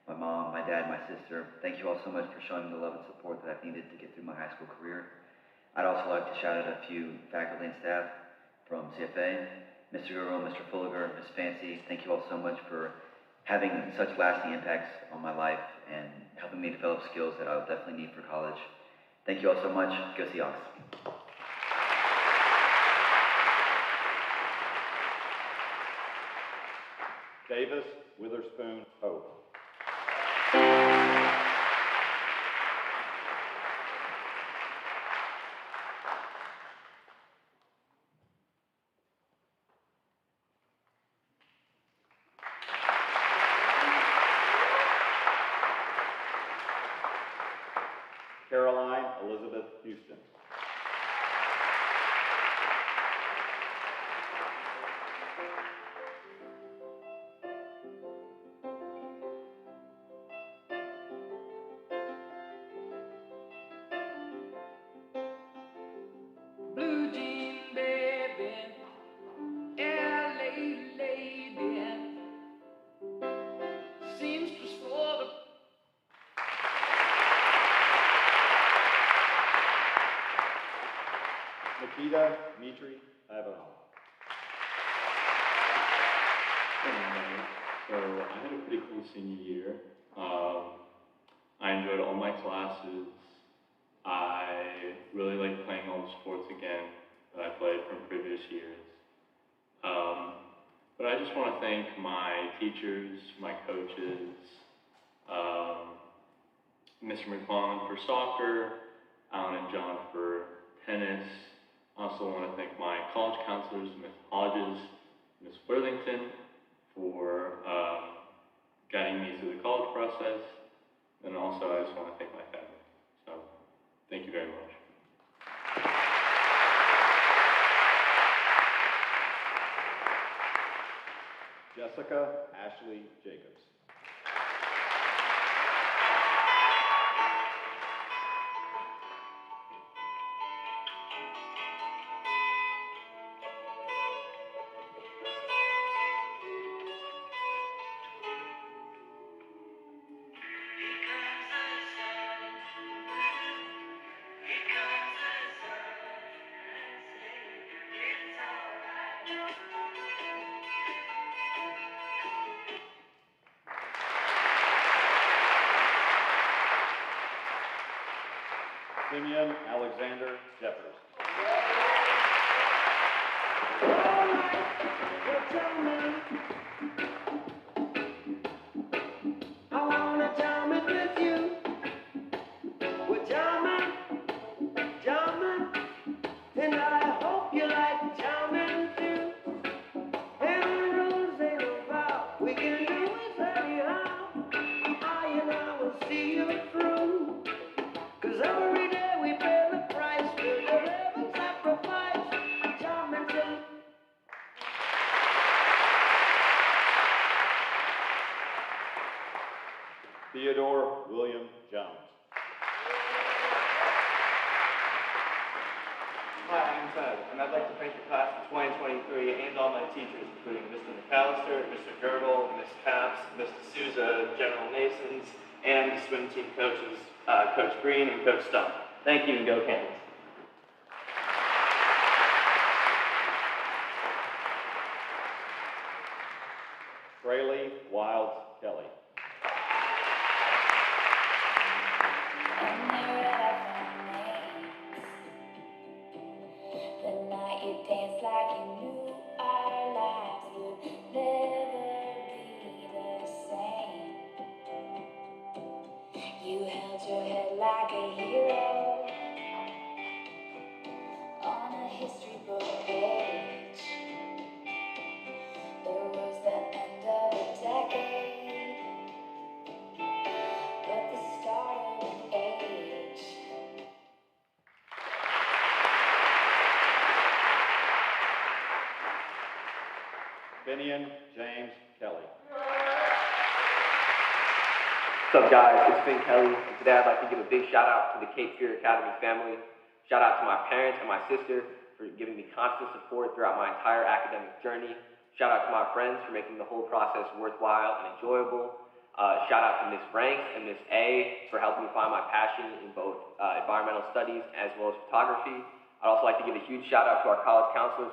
my mom, my dad, my sister. Thank you all so much for showing the love and support that I've needed to get through my high school career. I'd also like to shout out a few faculty and staff from CFA, Mr. Guru, Mr. Fulliger, Ms. Fancy. Thank you all so much for having such lasting impacts on my life and helping me develop skills that I'll definitely need for college. Thank you all so much. Go Seahawks. Davis Witherspoon Hope. Caroline Elizabeth Houston. Blue jean baby, LA lady, seamstress for the Nikita Mitri Avanal. So I had a pretty cool senior year. I enjoyed all my classes. I really liked playing all the sports again that I played from previous years. But I just want to thank my teachers, my coaches, Mr. McMahon for soccer, Alan and John for tennis. I also want to thank my college counselors, Ms. Hodges, Ms. Worthington, for guiding me through the college process. And also I just want to thank my family. So thank you very much. Jessica Ashley Jacobs. Simeon Alexander Jeffers. I wanna jam it with you. We're jamming, jamming, and I hope you like jamming too. Every rules ain't no vow, we can do it anyhow. I and I will see you through. 'Cause every day we pay the price for the love and sacrifice. Jamming too. Theodore William Jones. Hi, I'm Ted, and I'd like to thank the class of 2023 and all my teachers, including Mr. McAllister, Mr. Girdle, Ms. Capps, Mr. Souza, General Masons, and the swim team coaches, Coach Green and Coach Stone. Thank you, and go Cannons. Fraley Wild Kelly. The night you danced like you knew our lives would never be the same. You held your head like a hero on a history book page. It was the end of a decade, but the start of an age. Finian James Kelly. What's up, guys? It's Finn Kelly, and today I'd like to give a big shout out to the Cape Fear Academy family. Shout out to my parents and my sister for giving me constant support throughout my entire academic journey. Shout out to my friends for making the whole process worthwhile and enjoyable. Shout out to Miss Ranks and Miss A for helping me find my passion in both environmental studies as well as photography. I'd also like to give a huge shout out to our college counselors,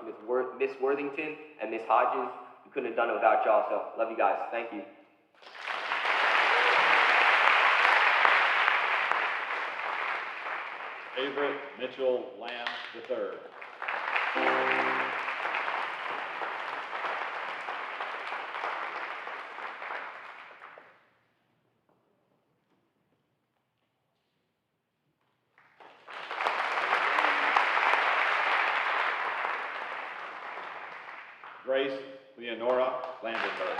Miss Worthington and Miss Hodges. We couldn't have done it without y'all, so love you guys. Thank you. Everett Mitchell Lamb III. Grace Leonora Landenberg.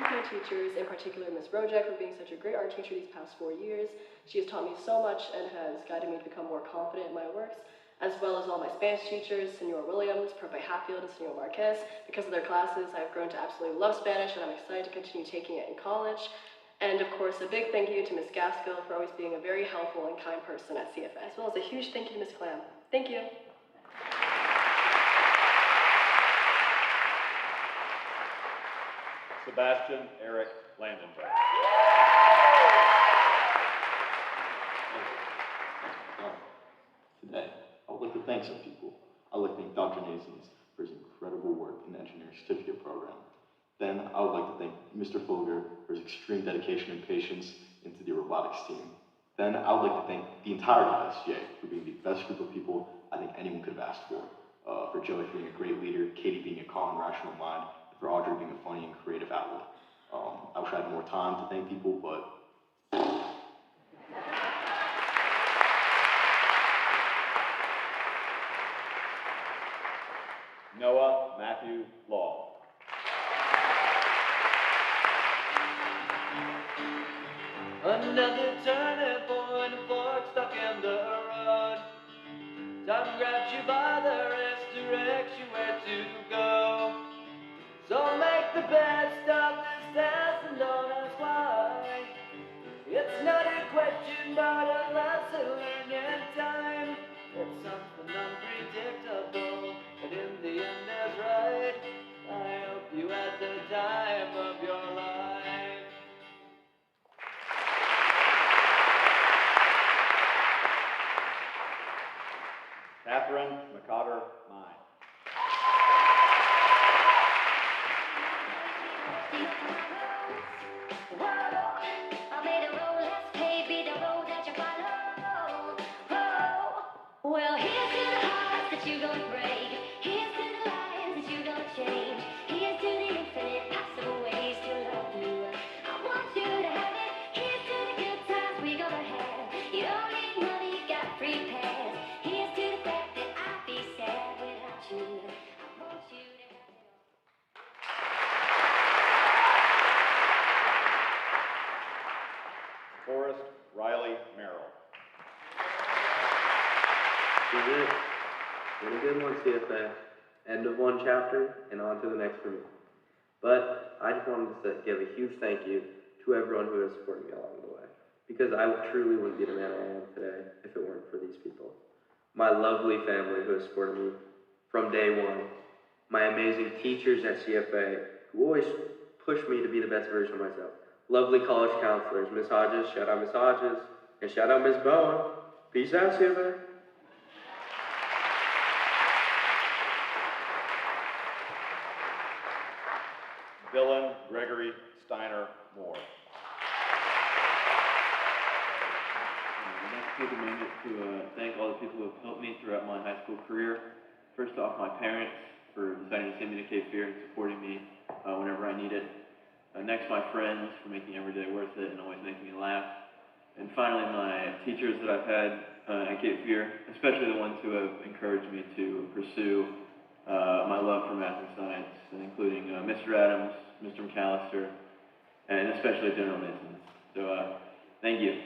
My teachers, in particular Ms. Rojek, for being such a great art teacher these past 4 years. She has taught me so much and has guided me to become more confident in my works, as well as all my Spanish teachers, Senor Williams, Profe Hatfield, and Senor Marquez. Because of their classes, I've grown to absolutely love Spanish, and I'm excited to continue taking it in college. And of course, a big thank you to Ms. Gaskill for always being a very helpful and kind person at CFA, as well as a huge thank you to Ms. Clam. Thank you. Sebastian Eric Landenberg. Today, I would like to thank some people. I would like to thank Dr. Nasons for his incredible work in the engineering certificate program. Then, I would like to thank Mr. Fulger for his extreme dedication and patience into the robotics team. Then, I would like to thank the entirety of SGA for being the best group of people I think anyone could have asked for. For Joey for being a great leader, Katie being a calm and rational mind, and for Audrey being a funny and creative outlet. I wish I had more time to thank people, but Noah Matthew Law. Another turning point, a fork stuck in the road. Time grabs you by the wrist, directs you where to go. So make the best of this test and don't ask why. It's not a question, but a lesson learned in time. It's something unpredictable, but in the end is right. I hope you had the time of your life. Catherine McCotter Mine. I made a road less paved, be the road that you find. Forrest Riley Merrill. This is it. Been a good one, CFA. End of one chapter and on to the next for me. But I just wanted to give a huge thank you to everyone who has supported me along the way. Because I truly wouldn't be the man I am today if it weren't for these people. My lovely family who has supported me from day one. My amazing teachers at CFA who always push me to be the best version of myself. Lovely college counselors, Miss Hodges, shout out Miss Hodges, and shout out Miss Bowen. Peace out, CFA. Dylan Gregory Steiner Moore. I'd like to take a minute to thank all the people who have helped me throughout my high school career. First off, my parents for deciding to send me to Cape Fear and supporting me whenever I need it. Next, my friends for making every day worth it and always making me laugh. And finally, my teachers that I've had at Cape Fear, especially the ones who have encouraged me to pursue my love for math and science, including Mr. Adams, Mr. McAllister, and especially General Mason. So, thank you.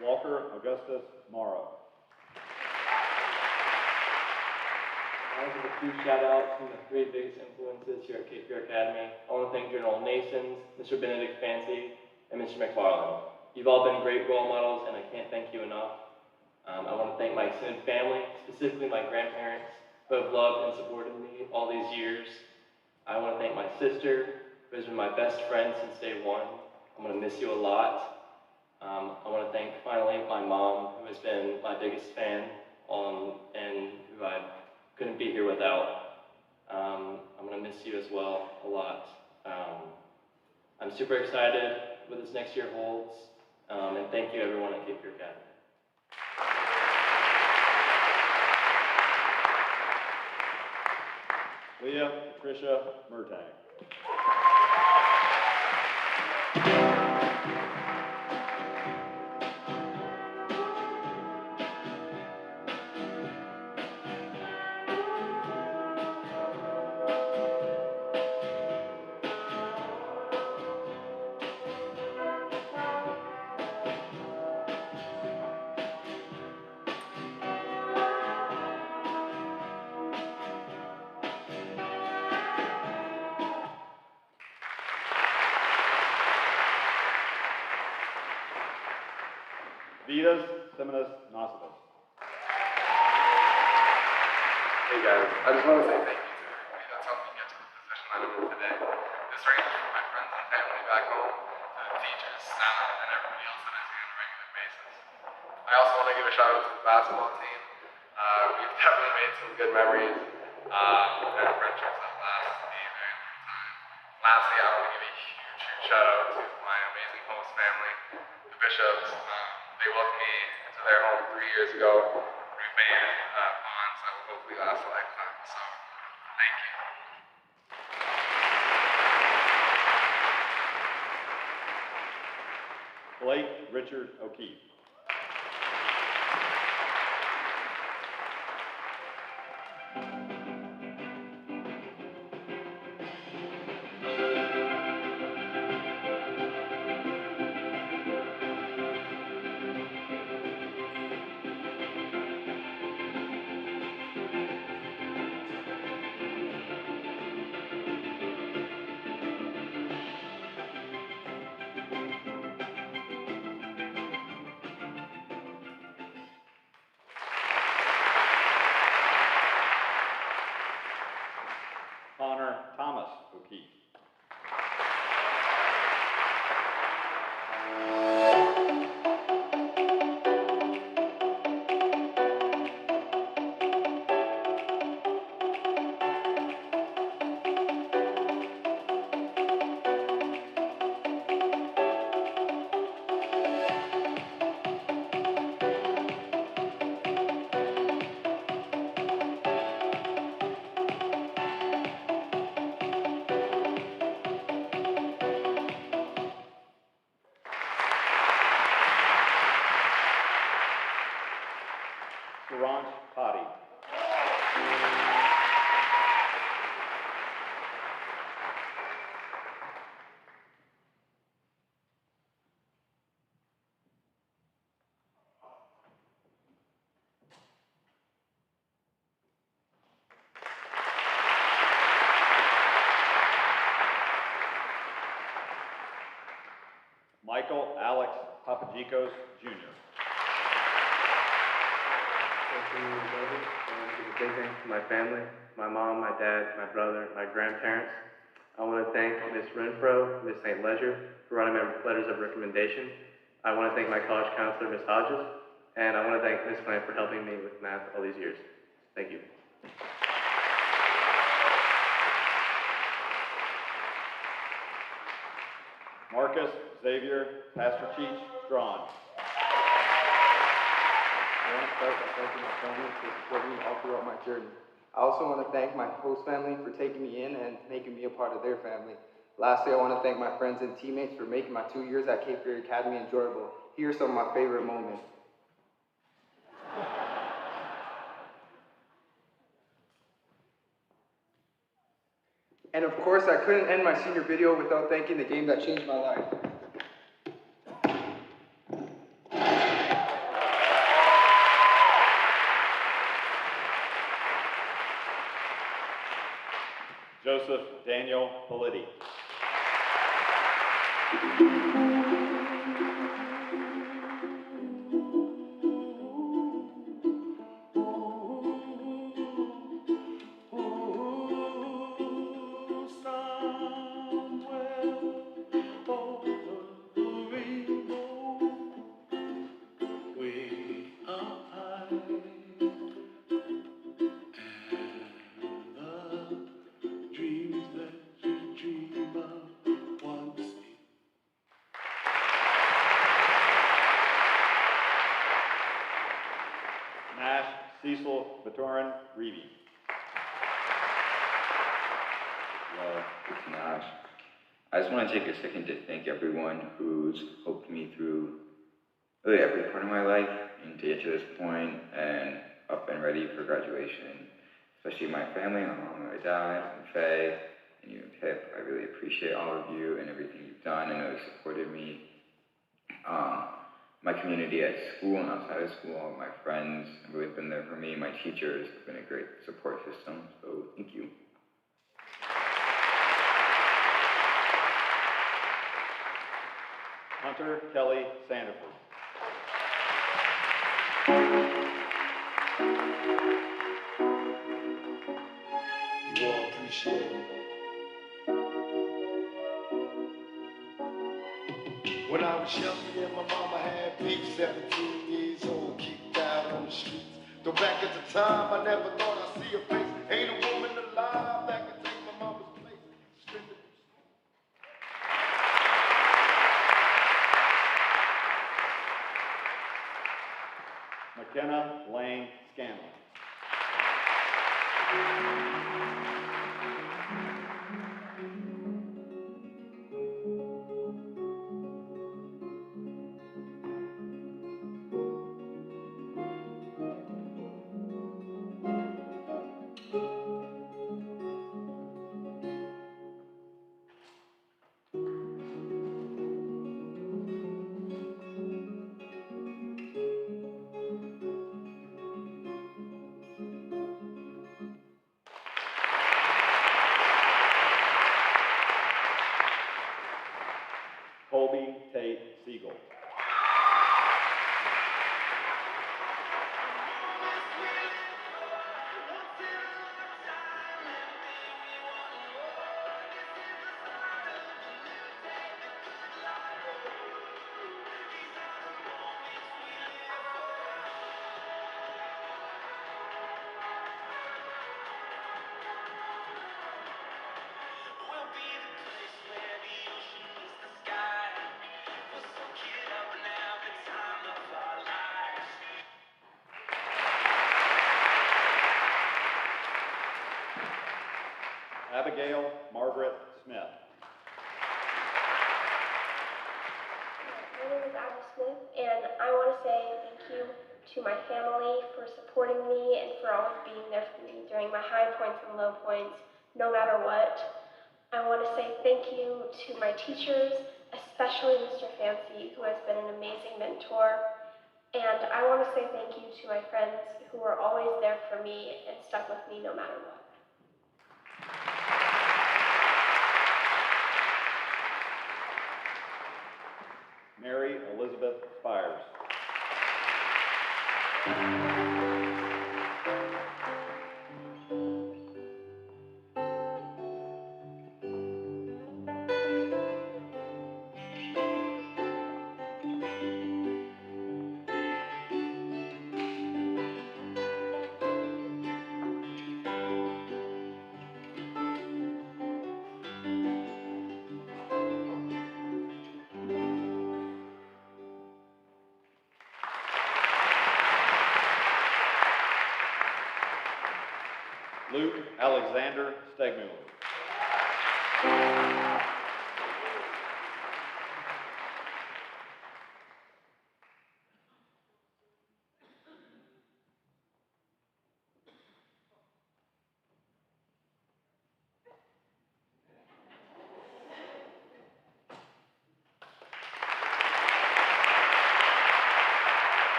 Walker Augustus Morrow. I want to give a huge shout out to my three biggest influences here at Cape Fear Academy. I want to thank General Nasons, Mr. Benedict Fancy, and Mr. McFarland. You've all been great role models, and I can't thank you enough. I want to thank my extended family, specifically my grandparents, who have loved and supported me all these years. I want to thank my sister, who has been my best friend since day one. I'm going to miss you a lot. I want to thank, finally, my mom, who has been my biggest fan, and who I couldn't be here without. I'm going to miss you as well a lot. I'm super excited what this next year holds, and thank you everyone at Cape Fear Academy. Leah Patricia Murtag. Vitas Seminas Nosovas. Hey guys, I just want to say thank you to everybody that's helped me get to the position I'm in today. This ranges from my friends and family back home to the teachers, staff, and everybody else that I see on a regular basis. I also want to give a shout out to the basketball team. We've definitely made some good memories and friendships that last a very long time. Lastly, I want to give a huge shout out to my amazing host family, the Bishops. They welcomed me into their home 3 years ago. We've made bonds that will hopefully last a lifetime. So, thank you. Blake Richard O'Keefe. Connor Thomas O'Keefe. Michael Alex Papagikos, Jr. Thank you, everybody. I want to give a big thanks to my family, my mom, my dad, my brother, my grandparents. I want to thank Ms. Renfro, Ms. St. Ledger for writing my letters of recommendation. I want to thank my college counselor, Ms. Hodges, and I want to thank Ms. Plant for helping me with math all these years. Thank you. Marcus Xavier Pastor Cheech Strawn. I want to start by thanking my family for supporting me all throughout my journey. I also want to thank my host family for taking me in and making me a part of their family. Lastly, I want to thank my friends and teammates for making my 2 years at Cape Fear Academy enjoyable. Here are some of my favorite moments. And of course, I couldn't end my senior video without thanking the game that changed my life. Joseph Daniel Politi. Nash Cecil Batoran Reevy. Hello, it's Nash. I just want to take a second to thank everyone who's helped me through really every part of my life and to get to this point and up and ready for graduation. Especially my family, my mom, my dad, and Faye, and you and Pip. I really appreciate all of you and everything you've done. I know you supported me. My community at school and outside of school, all my friends have really been there for me. My teachers have been a great support system, so thank you. Hunter Kelly Sandiford. You all appreciate it. When I was young, me and my mama had beef, 17 years old, kicked out on the streets. Though back at the time, I never thought I'd see a face. Ain't a woman alive that could take my mama's place. McKenna Lane Scanlon. Colby Tate Siegel. Abigail Margaret Smith. My name is Abby Smith, and I want to say thank you to my family for supporting me and for always being there for me during my high points and low points, no matter what. I want to say thank you to my teachers, especially Mr. Fancy, who has been an amazing mentor. And I want to say thank you to my friends who were always there for me and stuck with me no matter what. Mary Elizabeth Spires. Luke Alexander Stegmuller.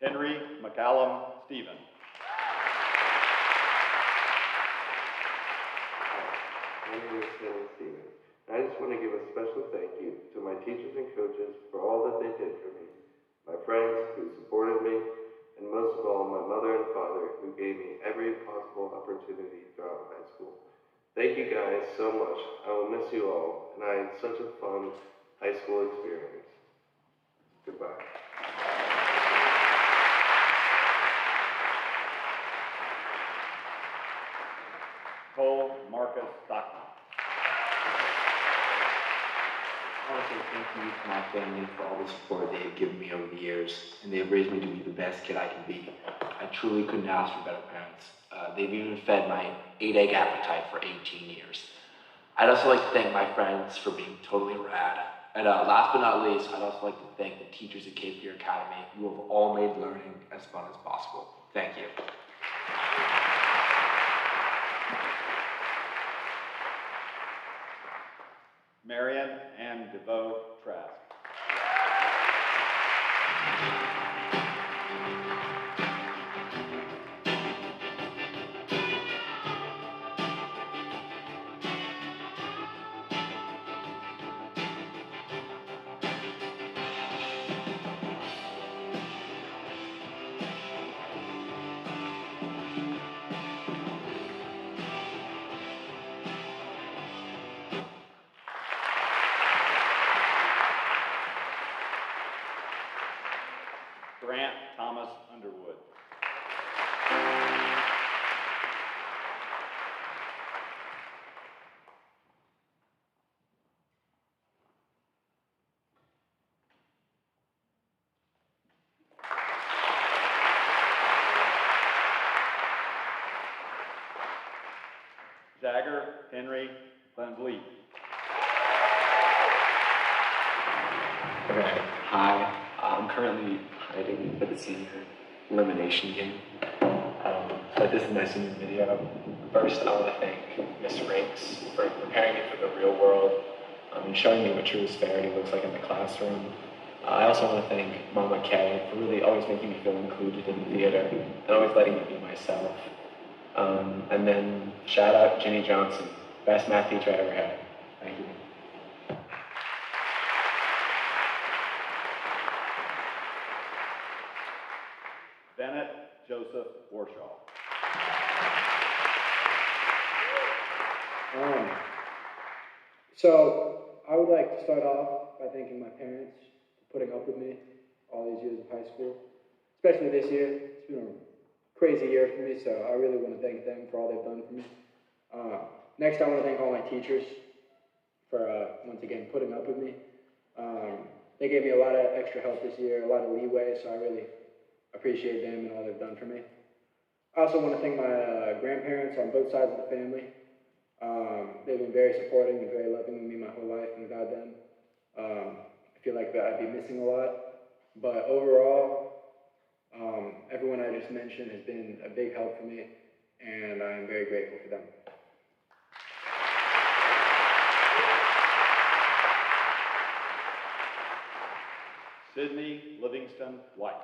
Henry McCallum Stephen. My name is Henry Stephen. I just want to give a special thank you to my teachers and coaches for all that they did for me, my friends who supported me, and most of all, my mother and father who gave me every possible opportunity throughout high school. Thank you guys so much. I will miss you all, and I had such a fun high school experience. Goodbye. Cole Marcus Stockman. I want to say thank you to my family for all the support they have given me over the years, and they have raised me to be the best kid I can be. I truly couldn't ask for better parents. They've even fed my 8-egg appetite for 18 years. I'd also like to thank my friends for being totally rad. And last but not least, I'd also like to thank the teachers at Cape Fear Academy who have all made learning as fun as possible. Thank you. Marion Ann DeVoe Trask. Grant Thomas Underwood. Jagger Henry Glenvleet. Okay, hi. I'm currently hiding for the senior elimination game. But this is my senior video. First, I want to thank Ms. Rinks for preparing me for the real world and showing me what true disparity looks like in the classroom. I also want to thank Mama Kay for really always making me feel included in the theater and always letting me be myself. And then shout out Jenny Johnson, best math teacher I ever had. Thank you. Bennett Joseph Warshaw. So I would like to start off by thanking my parents for putting up with me all these years of high school, especially this year. It's been a crazy year for me, so I really want to thank them for all they've done for me. Next, I want to thank all my teachers for, once again, putting up with me. They gave me a lot of extra help this year, a lot of leeway, so I really appreciate them and all they've done for me. I also want to thank my grandparents on both sides of the family. They've been very supporting and very loving with me my whole life, and without them, I feel like I'd be missing a lot. But overall, everyone I just mentioned has been a big help for me, and I'm very grateful for them. Sydney Livingston White.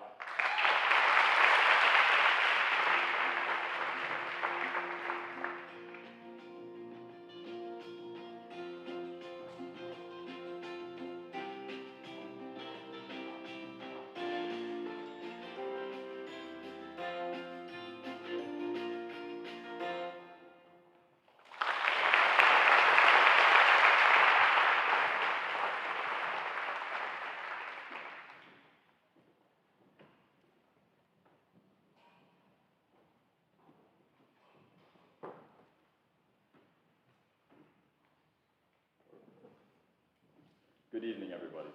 Good evening, everybody.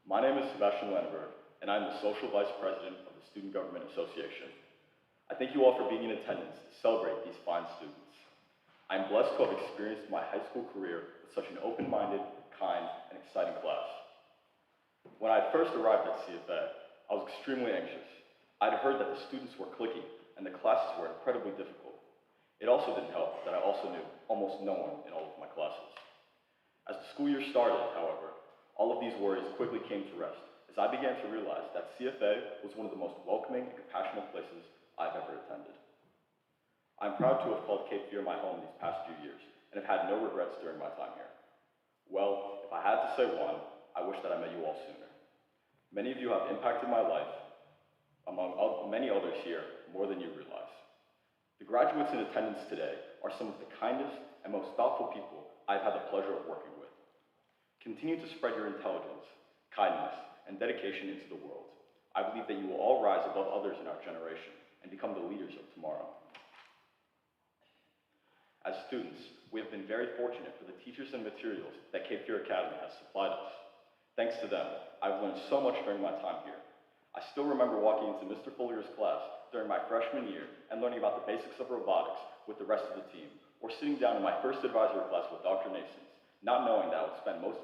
My name is Sebastian Landenberg, and I'm the Social Vice President of the Student Government Association. I thank you all for being in attendance to celebrate these fine students. I'm blessed to have experienced my high school career with such an open-minded, kind, and exciting class. When I first arrived at CFA, I was extremely anxious. I'd heard that the students were cliquey and the classes were incredibly difficult. It also didn't help that I also knew almost no one in all of my classes. As the school year started, however, all of these worries quickly came to rest as I began to realize that CFA was one of the most welcoming and compassionate places I've ever attended. I'm proud to have called Cape Fear my home these past few years and have had no regrets during my time here. Well, if I had to say one, I wish that I met you all sooner. Many of you have impacted my life, among many others here, more than you realize. The graduates in attendance today are some of the kindest and most thoughtful people I've had the pleasure of working with. Continue to spread your intelligence, kindness, and dedication into the world. I believe that you will all rise above others in our generation and become the leaders of tomorrow. As students, we have been very fortunate for the teachers and materials that Cape Fear Academy has supplied us. Thanks to them, I've learned so much during my time here. I still remember walking into Mr. Fuller's class during my freshman year and learning about the basics of robotics with the rest of the team, or sitting down in my first advisory class with Dr. Nasons, not knowing that I would spend most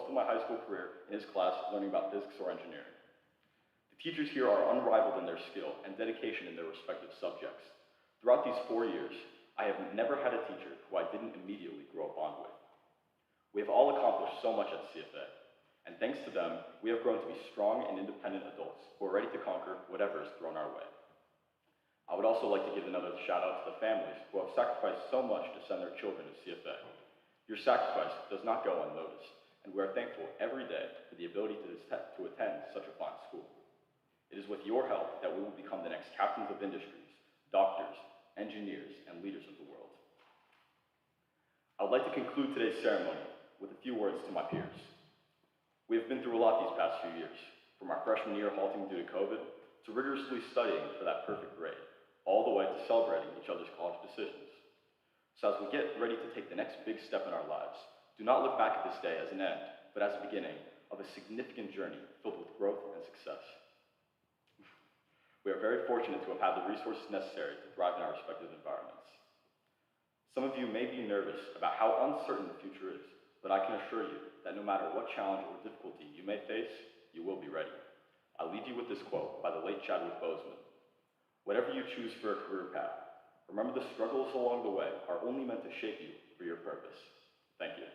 of my high school career in his class learning about physics or engineering. The teachers here are unrivaled in their skill and dedication in their respective subjects. Throughout these 4 years, I have never had a teacher who I didn't immediately grow a bond with. We have all accomplished so much at CFA, and thanks to them, we have grown to be strong and independent adults who are ready to conquer whatever is thrown our way. I would also like to give another shout out to the families who have sacrificed so much to send their children to CFA. Your sacrifice does not go unnoticed, and we are thankful every day for the ability to attend such a fine school. It is with your help that we will become the next captains of industries, doctors, engineers, and leaders of the world. I would like to conclude today's ceremony with a few words to my peers. We have been through a lot these past few years, from our freshman year halting due to COVID, to rigorously studying for that perfect grade, all the way to celebrating each other's college decisions. So as we get ready to take the next big step in our lives, do not look back at this day as an end, but as a beginning of a significant journey filled with growth and success. We are very fortunate to have had the resources necessary to thrive in our respective environments. Some of you may be nervous about how uncertain the future is, but I can assure you that no matter what challenge or difficulty you may face, you will be ready. I'll leave you with this quote by the late Chadwick Boseman. Whatever you choose for a career path, remember the struggles along the way are only meant to shape you for your purpose. Thank you.